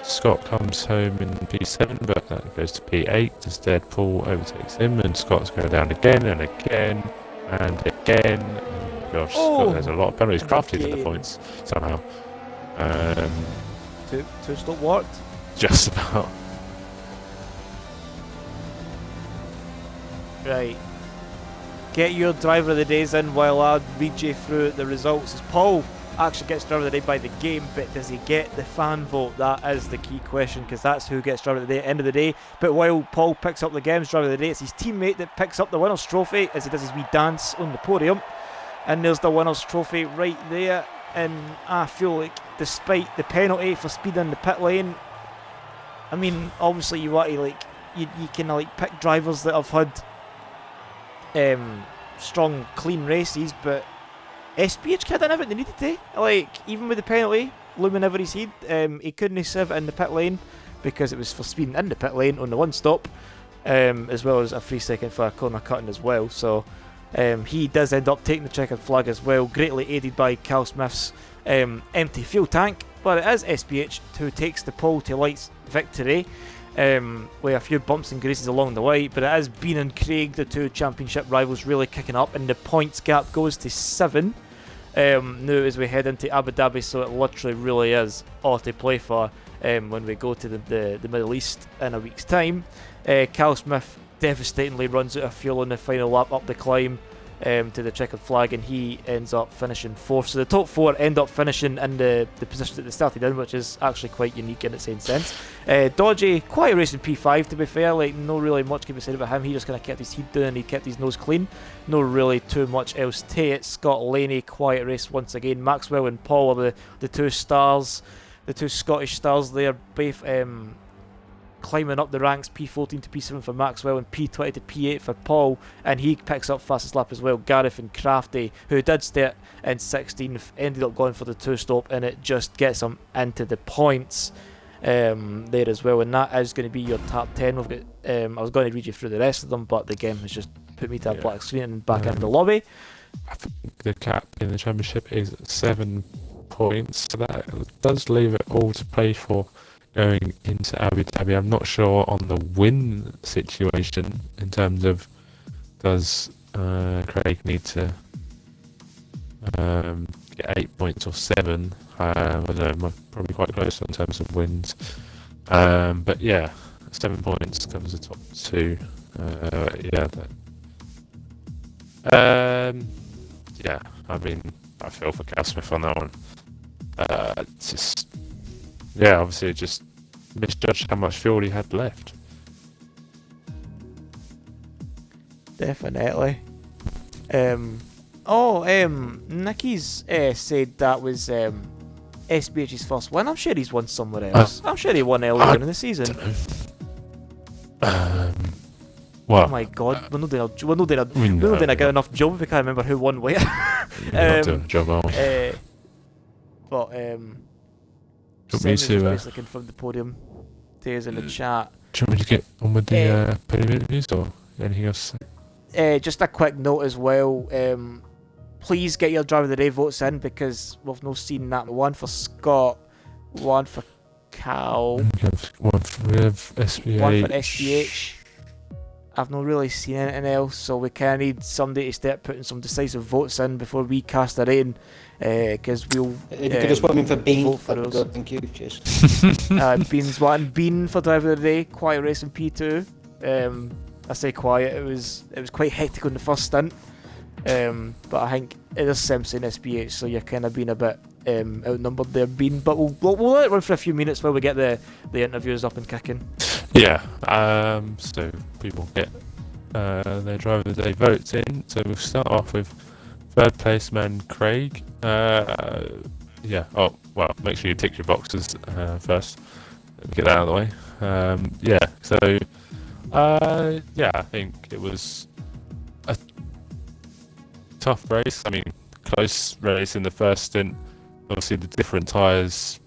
B: Scott comes home in P7, but that goes to P8 as Deadpool overtakes him, and Scott's going down again and again and again. Oh, gosh, Scott, there's a lot of penalties crafted in the points somehow.
A: Two stop worked.
B: Just about.
A: Right. Get your driver of the days in while I read you through the results. As Paul actually gets driver of the day by the game, but does he get the fan vote? That is the key question, because that's who gets driver of the day at the end of the day. But while Paul picks up the game's driver of the day, it's his teammate that picks up the winner's trophy as he does his wee dance on the podium. And there's the winner's trophy right there. And I feel like despite the penalty for speeding the pit lane, I mean, obviously you want to like you can like pick drivers that have had strong, clean races, but SPH didn't have it they needed to. Like, even with the penalty looming over his head, he couldn't save it in the pit lane because it was for speeding in the pit lane on the one stop, as well as a 3 second for a corner cutting as well. So He does end up taking the checkered flag as well, greatly aided by Cal Smith's empty fuel tank, but it is SPH who takes the pole to Light's victory, with a few bumps and graces along the way, but it is Bean and Craig, the two championship rivals, really kicking up, and the points gap goes to 7 now as we head into Abu Dhabi, so it literally really is all to play for when we go to the Middle East in a week's time. Cal Smith devastatingly runs out of fuel on the final lap up the climb to the checkered flag, and he ends up finishing 4th. So the top 4 end up finishing in the position that they started in, which is actually quite unique in its own sense. Dodgy, quite a racing P5 to be fair, like no really much can be said about him. He just kind of kept his heat down and he kept his nose clean. No really too much else to it. Scott Laney, quiet race once again. Maxwell and Paul are the two stars, the two Scottish stars there, both climbing up the ranks, P14 to P7 for Maxwell and P20 to P8 for Paul, and he picks up fastest lap as well. Gareth and Crafty, who did start in 16th, ended up going for the 2-stop, and it just gets him into the points there as well, and that is going to be your top 10. We've got I was going to read you through the rest of them, but the game has just put me to a black screen and back into the lobby.
B: I think the cap in the championship is 7 points, so that does leave it all to play for going into Abu Dhabi. I'm not sure on the win situation in terms of does Craig need to get 8 points or 7. I don't know, probably quite close in terms of wins. But yeah, 7 points comes the top 2. Yeah, I mean, I feel for Cal Smith on that one. Obviously just misjudged how much fuel he had left.
A: Definitely. Nicky's said that was SBH's first win. I'm sure he's won somewhere else. I'm sure he won earlier in the season.
B: Well,
A: oh my god, we're not doing a good enough job if we can't remember who won where.
B: Not doing a job, are we?
A: But basically confirmed the podium days in the chat.
B: Do you want me to get on with the podium interviews or anything else?
A: Just a quick note as well. Please get your driver of the day votes in, because we've not seen that. One for Scott, one for Cal,
B: one for SBH.
A: One for SBH. I've not really seen anything else, so we kind of need somebody to start putting some decisive votes in before we cast a rating, because we'll.
C: You could just put in for Bean.
A: Vote for us.
C: Good, thank you. Cheers.
A: Bean's one. Bean for driver of the day. Quiet racing P2. I say quiet. It was quite hectic on the first stint, but I think it is Simpson SBH, so you're kind of being a bit outnumbered there, Bean. But we'll let it run for a few minutes while we get the interviews up and kicking.
B: Yeah, so people get their driver of the day votes in. So we'll start off with third place man Craig. Make sure you tick your boxes first. Get that out of the way. I think it was a tough race. I mean, close race in the first stint. Obviously, the different tyres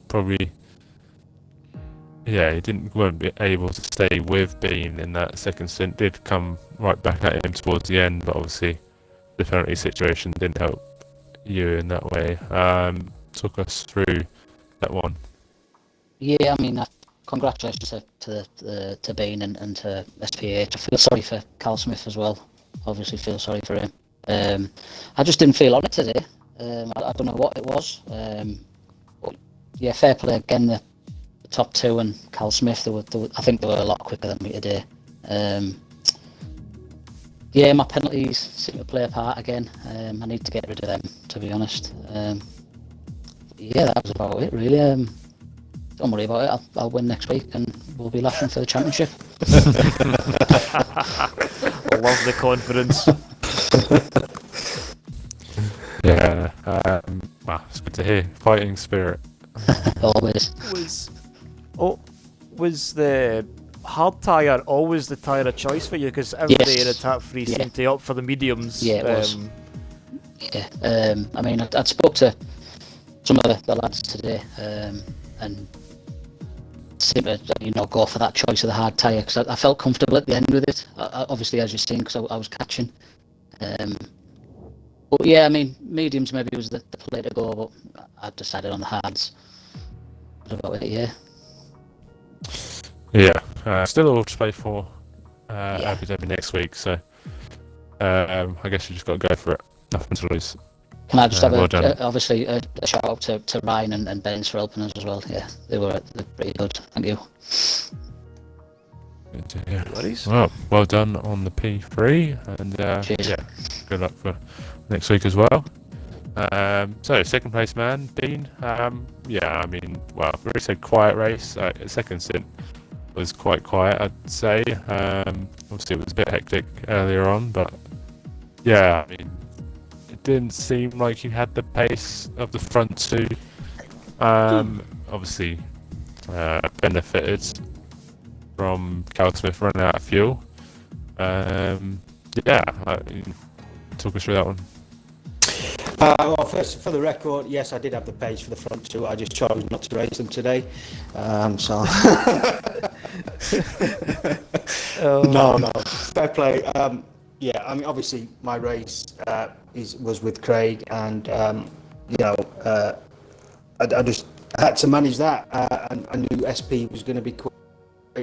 B: probably. Yeah, he weren't able to stay with Bean in that second stint. Did come right back at him towards the end, but obviously the penalty situation didn't help you in that way. Took us through that one.
D: Yeah, I mean, congratulations to Bean and to SPH. I feel sorry for Cal Smith as well. Obviously, feel sorry for him. I just didn't feel on it today. I don't know what it was. But yeah, fair play again. The top 2 and Cal Smith, I think they were a lot quicker than me today. My penalties seem to play a part again. I need to get rid of them, to be honest. That was about it, really. Don't worry about it. I'll win next week and we'll be laughing for the championship.
A: I love the confidence.
B: It's good to hear. Fighting spirit.
D: Always.
A: Was the hard tyre always the tyre of choice for you? Because everybody in Attack 3 seemed to opt for the mediums.
D: Yeah, it was. I mean, I'd spoke to some of the lads today, and seem to go for that choice of the hard tyre, because I felt comfortable at the end with it. Obviously, as you've seen, because I was catching. But yeah, I mean, mediums maybe was the play to go, but I decided on the hards. What about it? Yeah.
B: Yeah, still all to play for
D: Yeah.
B: Abu Dhabi next week, so I guess you just got to go for it. Nothing to lose.
D: Can I just have
B: well done.
D: obviously a shout out to Ryan and Baines for helping us as well? Yeah, they're pretty good. Thank you.
B: Yeah.
A: Worries.
B: Well done on the P3, and
D: Cheers.
B: yeah, good luck for next week as well. So second place man, Dean. Yeah, I mean, well, we already said quiet race. Second stint was quite quiet, I'd say. Obviously it was a bit hectic earlier on, but yeah, I mean, it didn't seem like he had the pace of the front two. Obviously benefited from Cal Smith running out of fuel. Yeah, talk us through that one.
C: Well, first, for the record, yes, I did have the page for the front two. I just chose not to race them today. So no, fair play. Yeah, I mean, obviously, my race was with Craig, and I just had to manage that. And I knew SP was going to be quick,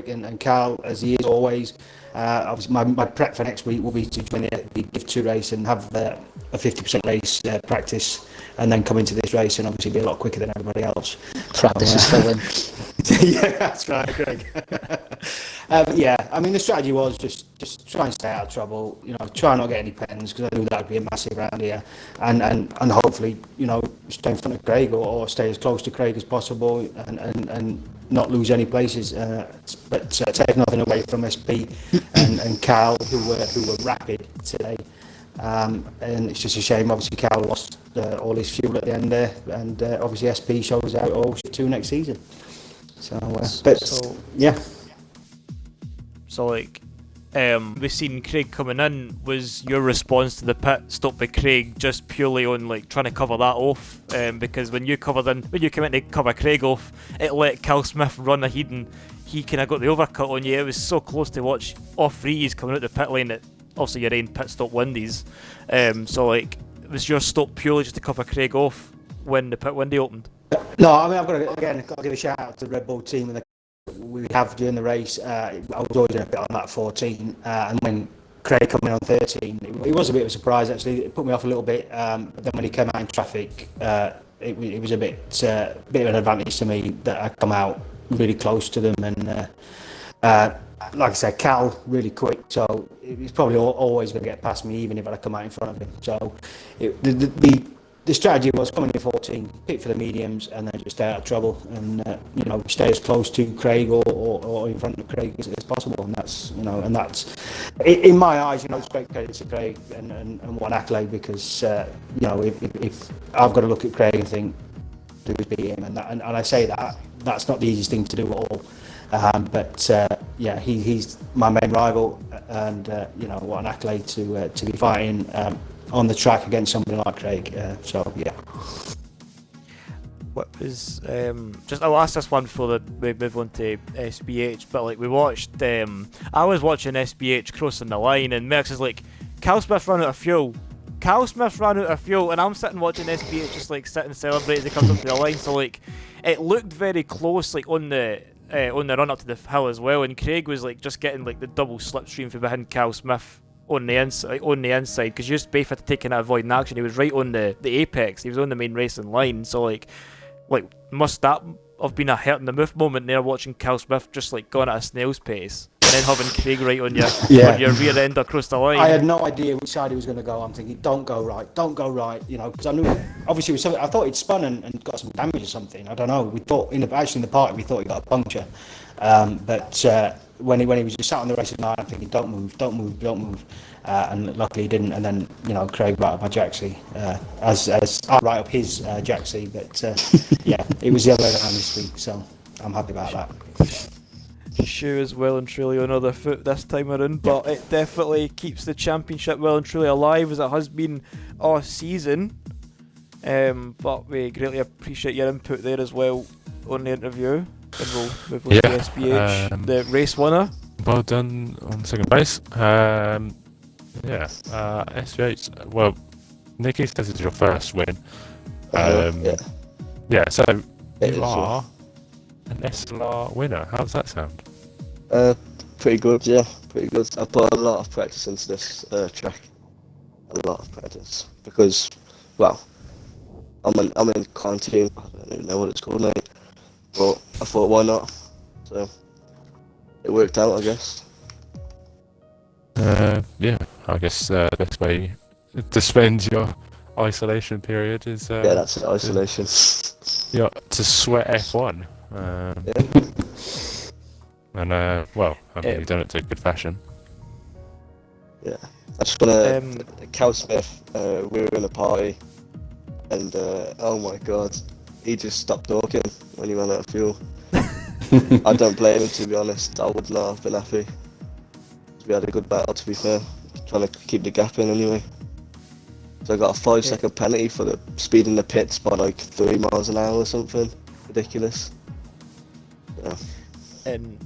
C: and Cal, as he is always. Obviously, my prep for next week will be to join the Div 2 race and have a 50% race practice, and then come into this race and obviously be a lot quicker than everybody else.
D: Practice is filling.
C: Yeah, that's right, Craig. Yeah, I mean, the strategy was just try and stay out of trouble. Try not to get any pens, because I knew that would be a massive round here, and hopefully, stay in front of Craig or stay as close to Craig as possible, and not lose any places. But take nothing away from SP and Cal, who were rapid today. And it's just a shame, obviously Cal lost all his fuel at the end there, and obviously SP shows out all shift 2 next season. Yeah.
A: So like, we seen Craig coming in. Was your response to the pit stop by Craig just purely on like trying to cover that off? Because when you came in to cover Craig off, it let Cal Smith run ahead, and he kind of got the overcut on you. It was so close to watch all threes coming out the pit lane that obviously your own pit stop windies. So like, was your stop purely just to cover Craig off when the pit windy opened?
C: No, I mean, I've got to give a shout out to the Red Bull team and we have during the race. I was always in a bit on that 14, and when Craig coming on 13, it was a bit of a surprise actually. It put me off a little bit. But then when he came out in traffic, it was a bit of an advantage to me that I come out really close to them, and like I said, Cal really quick, so he's probably always going to get past me, even if I come out in front of him. So the strategy was coming in 14, pick for the mediums, and then just stay out of trouble, and stay as close to Craig or in front of Craig as possible. And that's in my eyes, it's great credit to Craig and one accolade, because if I've got to look at Craig and think, do we beat him, and I say that's not the easiest thing to do at all. But he's my main rival, and what an accolade to be fighting on the track against somebody like Craig. So yeah.
A: What was I'll ask this one before we move on to SBH. But like, we watched, I was watching SBH crossing the line, and Merckx is like, Cal Smith ran out of fuel. And I'm sitting watching SBH just like sit and celebrate as he comes up to the line. So like, it looked very close, like on the run up to the hill as well, and Craig was like just getting like the double slipstream from behind Cal Smith on the inside, because you just both had to take in avoiding action. He was right on the apex. He was on the main racing line. So like must that have been a hurt in the move moment there, watching Cal Smith just like going at a snail's pace, and then having Craig right on your on your rear end across the line?
C: I had no idea which side he was going to go. I'm thinking, don't go right, because I knew obviously it was something. I thought he'd spun and got some damage or something. I don't know. We thought in the party we thought he got a puncture, but when he was just sat on the racing line, I'm thinking, don't move. And luckily he didn't. And then Craig right up my jacksie, as I right up his jacksie. But it was the other way around this week, so I'm happy about that.
A: Shoe is well and truly on other foot this time around, but it definitely keeps the championship well and truly alive, as it has been all season. But we greatly appreciate your input there as well on the interview. And we'll move on to
B: Yeah,
A: SBH, the race winner.
B: Well done on second place. SBH. Well, Nicky, this is your first win. Yeah, so you are an SLR winner. How does that sound?
E: Pretty good, yeah, pretty good. I put a lot of practice into this track. A lot of practice. Because, well, I'm in quarantine. I don't even know what it's called, mate. But I thought, why not? So, it worked out, I guess.
B: Yeah, I guess the best way to spend your isolation period is...
E: yeah, that's it, isolation.
B: To sweat F1. And, well, I mean, you've done it to good fashion.
E: Yeah. I just want to... Cal Smith, we were in a party, and, oh my god, he just stopped talking when he ran out of fuel. I don't blame him, to be honest. I would not have been happy. We had a good battle, to be fair. Trying to keep the gap in anyway. So I got a 5-second penalty for the speed in the pits by like 3 miles an hour or something. Ridiculous. Yeah.
A: And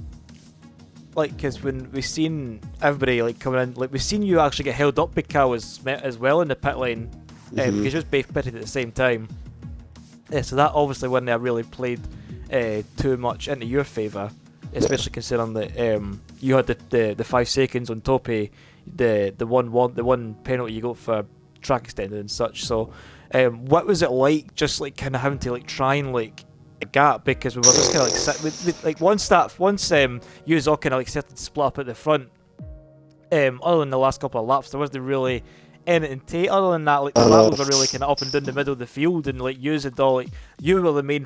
A: like, because when we seen everybody like coming in, like we seen you actually get held up by Cal as well in the pit lane, because you was both pitted at the same time. Yeah, so that obviously wouldn't have really played too much into your favour, especially considering that you had the 5 seconds on top of the one penalty you got for track extended and such. So what was it like, just like kind of having to like try and like a gap, because we were just kind of like with like once you was all kind of like started to split up at the front, other than the last couple of laps there wasn't really anything to it. Other than that, like the battles were really kind of up and down the middle of the field, and like you were the main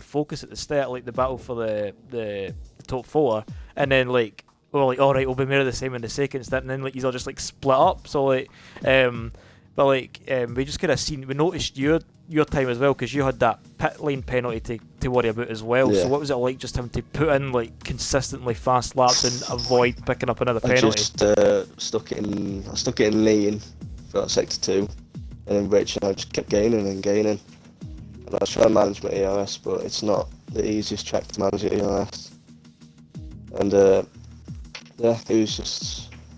A: focus at the start, like the battle for the top 4, and then like we were like, all right, we'll be more of the same in the second stint, and then like you all just like split up. So like we just kind of we noticed your time as well, because you had that pit lane penalty to worry about as well. So what was it like just having to put in like consistently fast laps and avoid picking up another penalty?
E: I just stuck it in lean for that sector 2, and then Rich and I just kept gaining and gaining. And I was trying to manage my ERS, but it's not the easiest track to manage your ERS. And it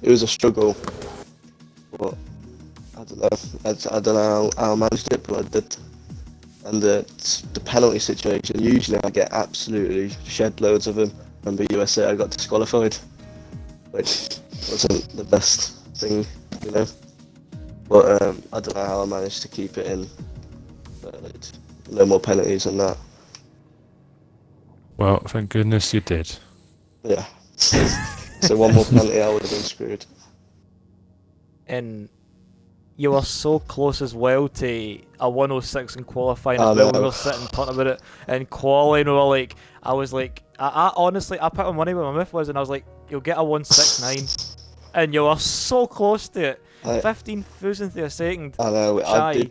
E: was a struggle, but I don't know how I managed it, but I did. And the penalty situation, usually I get absolutely shed loads of them. Remember USA, I got disqualified, which wasn't the best thing, you know. But I don't know how I managed to keep it in. No more penalties than that.
B: Well, thank goodness you did.
E: Yeah. So one more penalty, I would have been screwed.
A: And you were so close as well to a 106 in qualifying as well. We were sitting talking about it in qualifying. We were like, I was like, I honestly, I put my money where my mouth was, and I was like, you'll get a 169, and you were so close to it. 15 thousandth of a second.
E: I know.
A: Shy.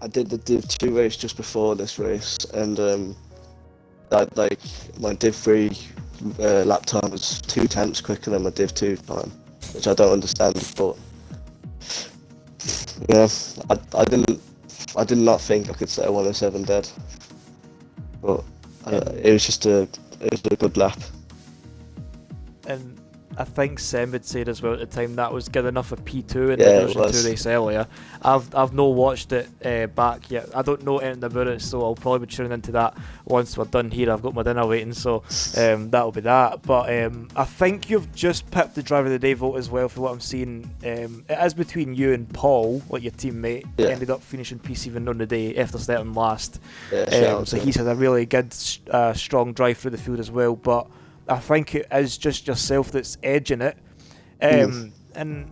E: I did the Div 2 race just before this race, and that like my Div 3 lap time was 2/10 quicker than my Div 2 time, which I don't understand, but. Yeah, I did not think I could set a 107 dead, but it was a good lap.
A: And I think Sam had said as well at the time that was good enough for P2 in the version 2 race earlier. I've not watched it back yet. I don't know anything about it, so I'll probably be tuning into that once we're done here. I've got my dinner waiting, so that'll be that. But I think you've just picked the driver of the day vote as well, for what I'm seeing. It is between you and Paul, like your teammate.
E: Yeah.
A: Ended up finishing P7 on the day after starting last.
E: Yeah,
A: so he's had a really good, strong drive through the field as well. But I think it is just yourself that's edging it, and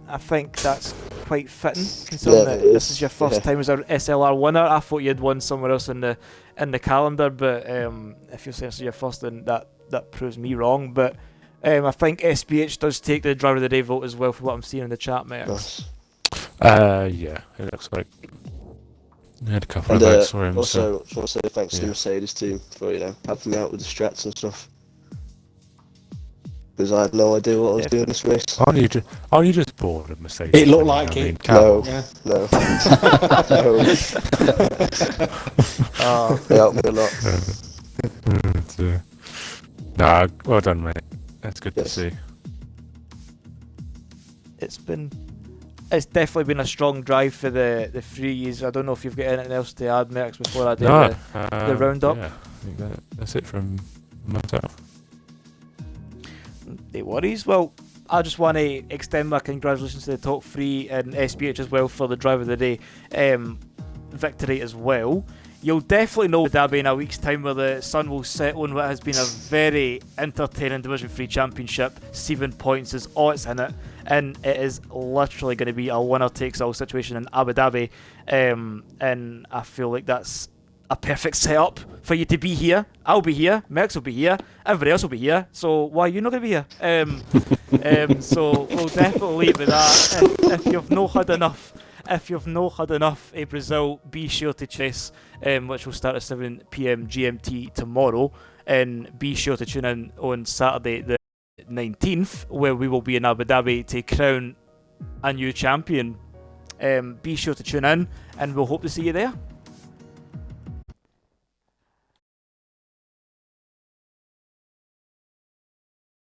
A: I think that's quite fitting, considering that this is your first time as an SLR winner. I thought you'd won somewhere else in the calendar, but if you're saying this is your first, then that proves me wrong. But I think SBH does take the driver of the day vote as well, for what I'm seeing in the chat, mate.
B: Yeah, it looks like I had a couple of votes for him.
E: Also, just want to say thanks to the Mercedes team for helping me out with the strats and stuff. Because I had no idea what I was doing this race.
B: Aren't you just bored of Mercedes?
C: It looked like it.
E: No.
C: No.
E: They helped me a lot.
B: Nah, well done, mate. That's good to
E: Yes.
B: see.
A: It's definitely been a strong drive for the 3 years. I don't know if you've got anything else to add, Max, before I do the roundup.
B: Yeah, I think that's it from myself.
A: No worries. Well, I just want to extend my congratulations to the top 3 and SPH as well for the Driver of the Day victory as well. You'll definitely know that in a week's time where the sun will set on what has been a very entertaining Division 3 Championship. 7 points is all it's in it, and it is literally going to be a winner-takes-all situation in Abu Dhabi, and I feel like that's a perfect setup for you to be here. I'll be here, Merckx will be here, everybody else will be here, so why are you not going to be here? So we'll definitely leave it at that. If you've not had enough Brazil, be sure to chase, which will start at 7 PM GMT tomorrow, and be sure to tune in on Saturday the 19th, where we will be in Abu Dhabi to crown a new champion. Be sure to tune in, and we'll hope to see you there.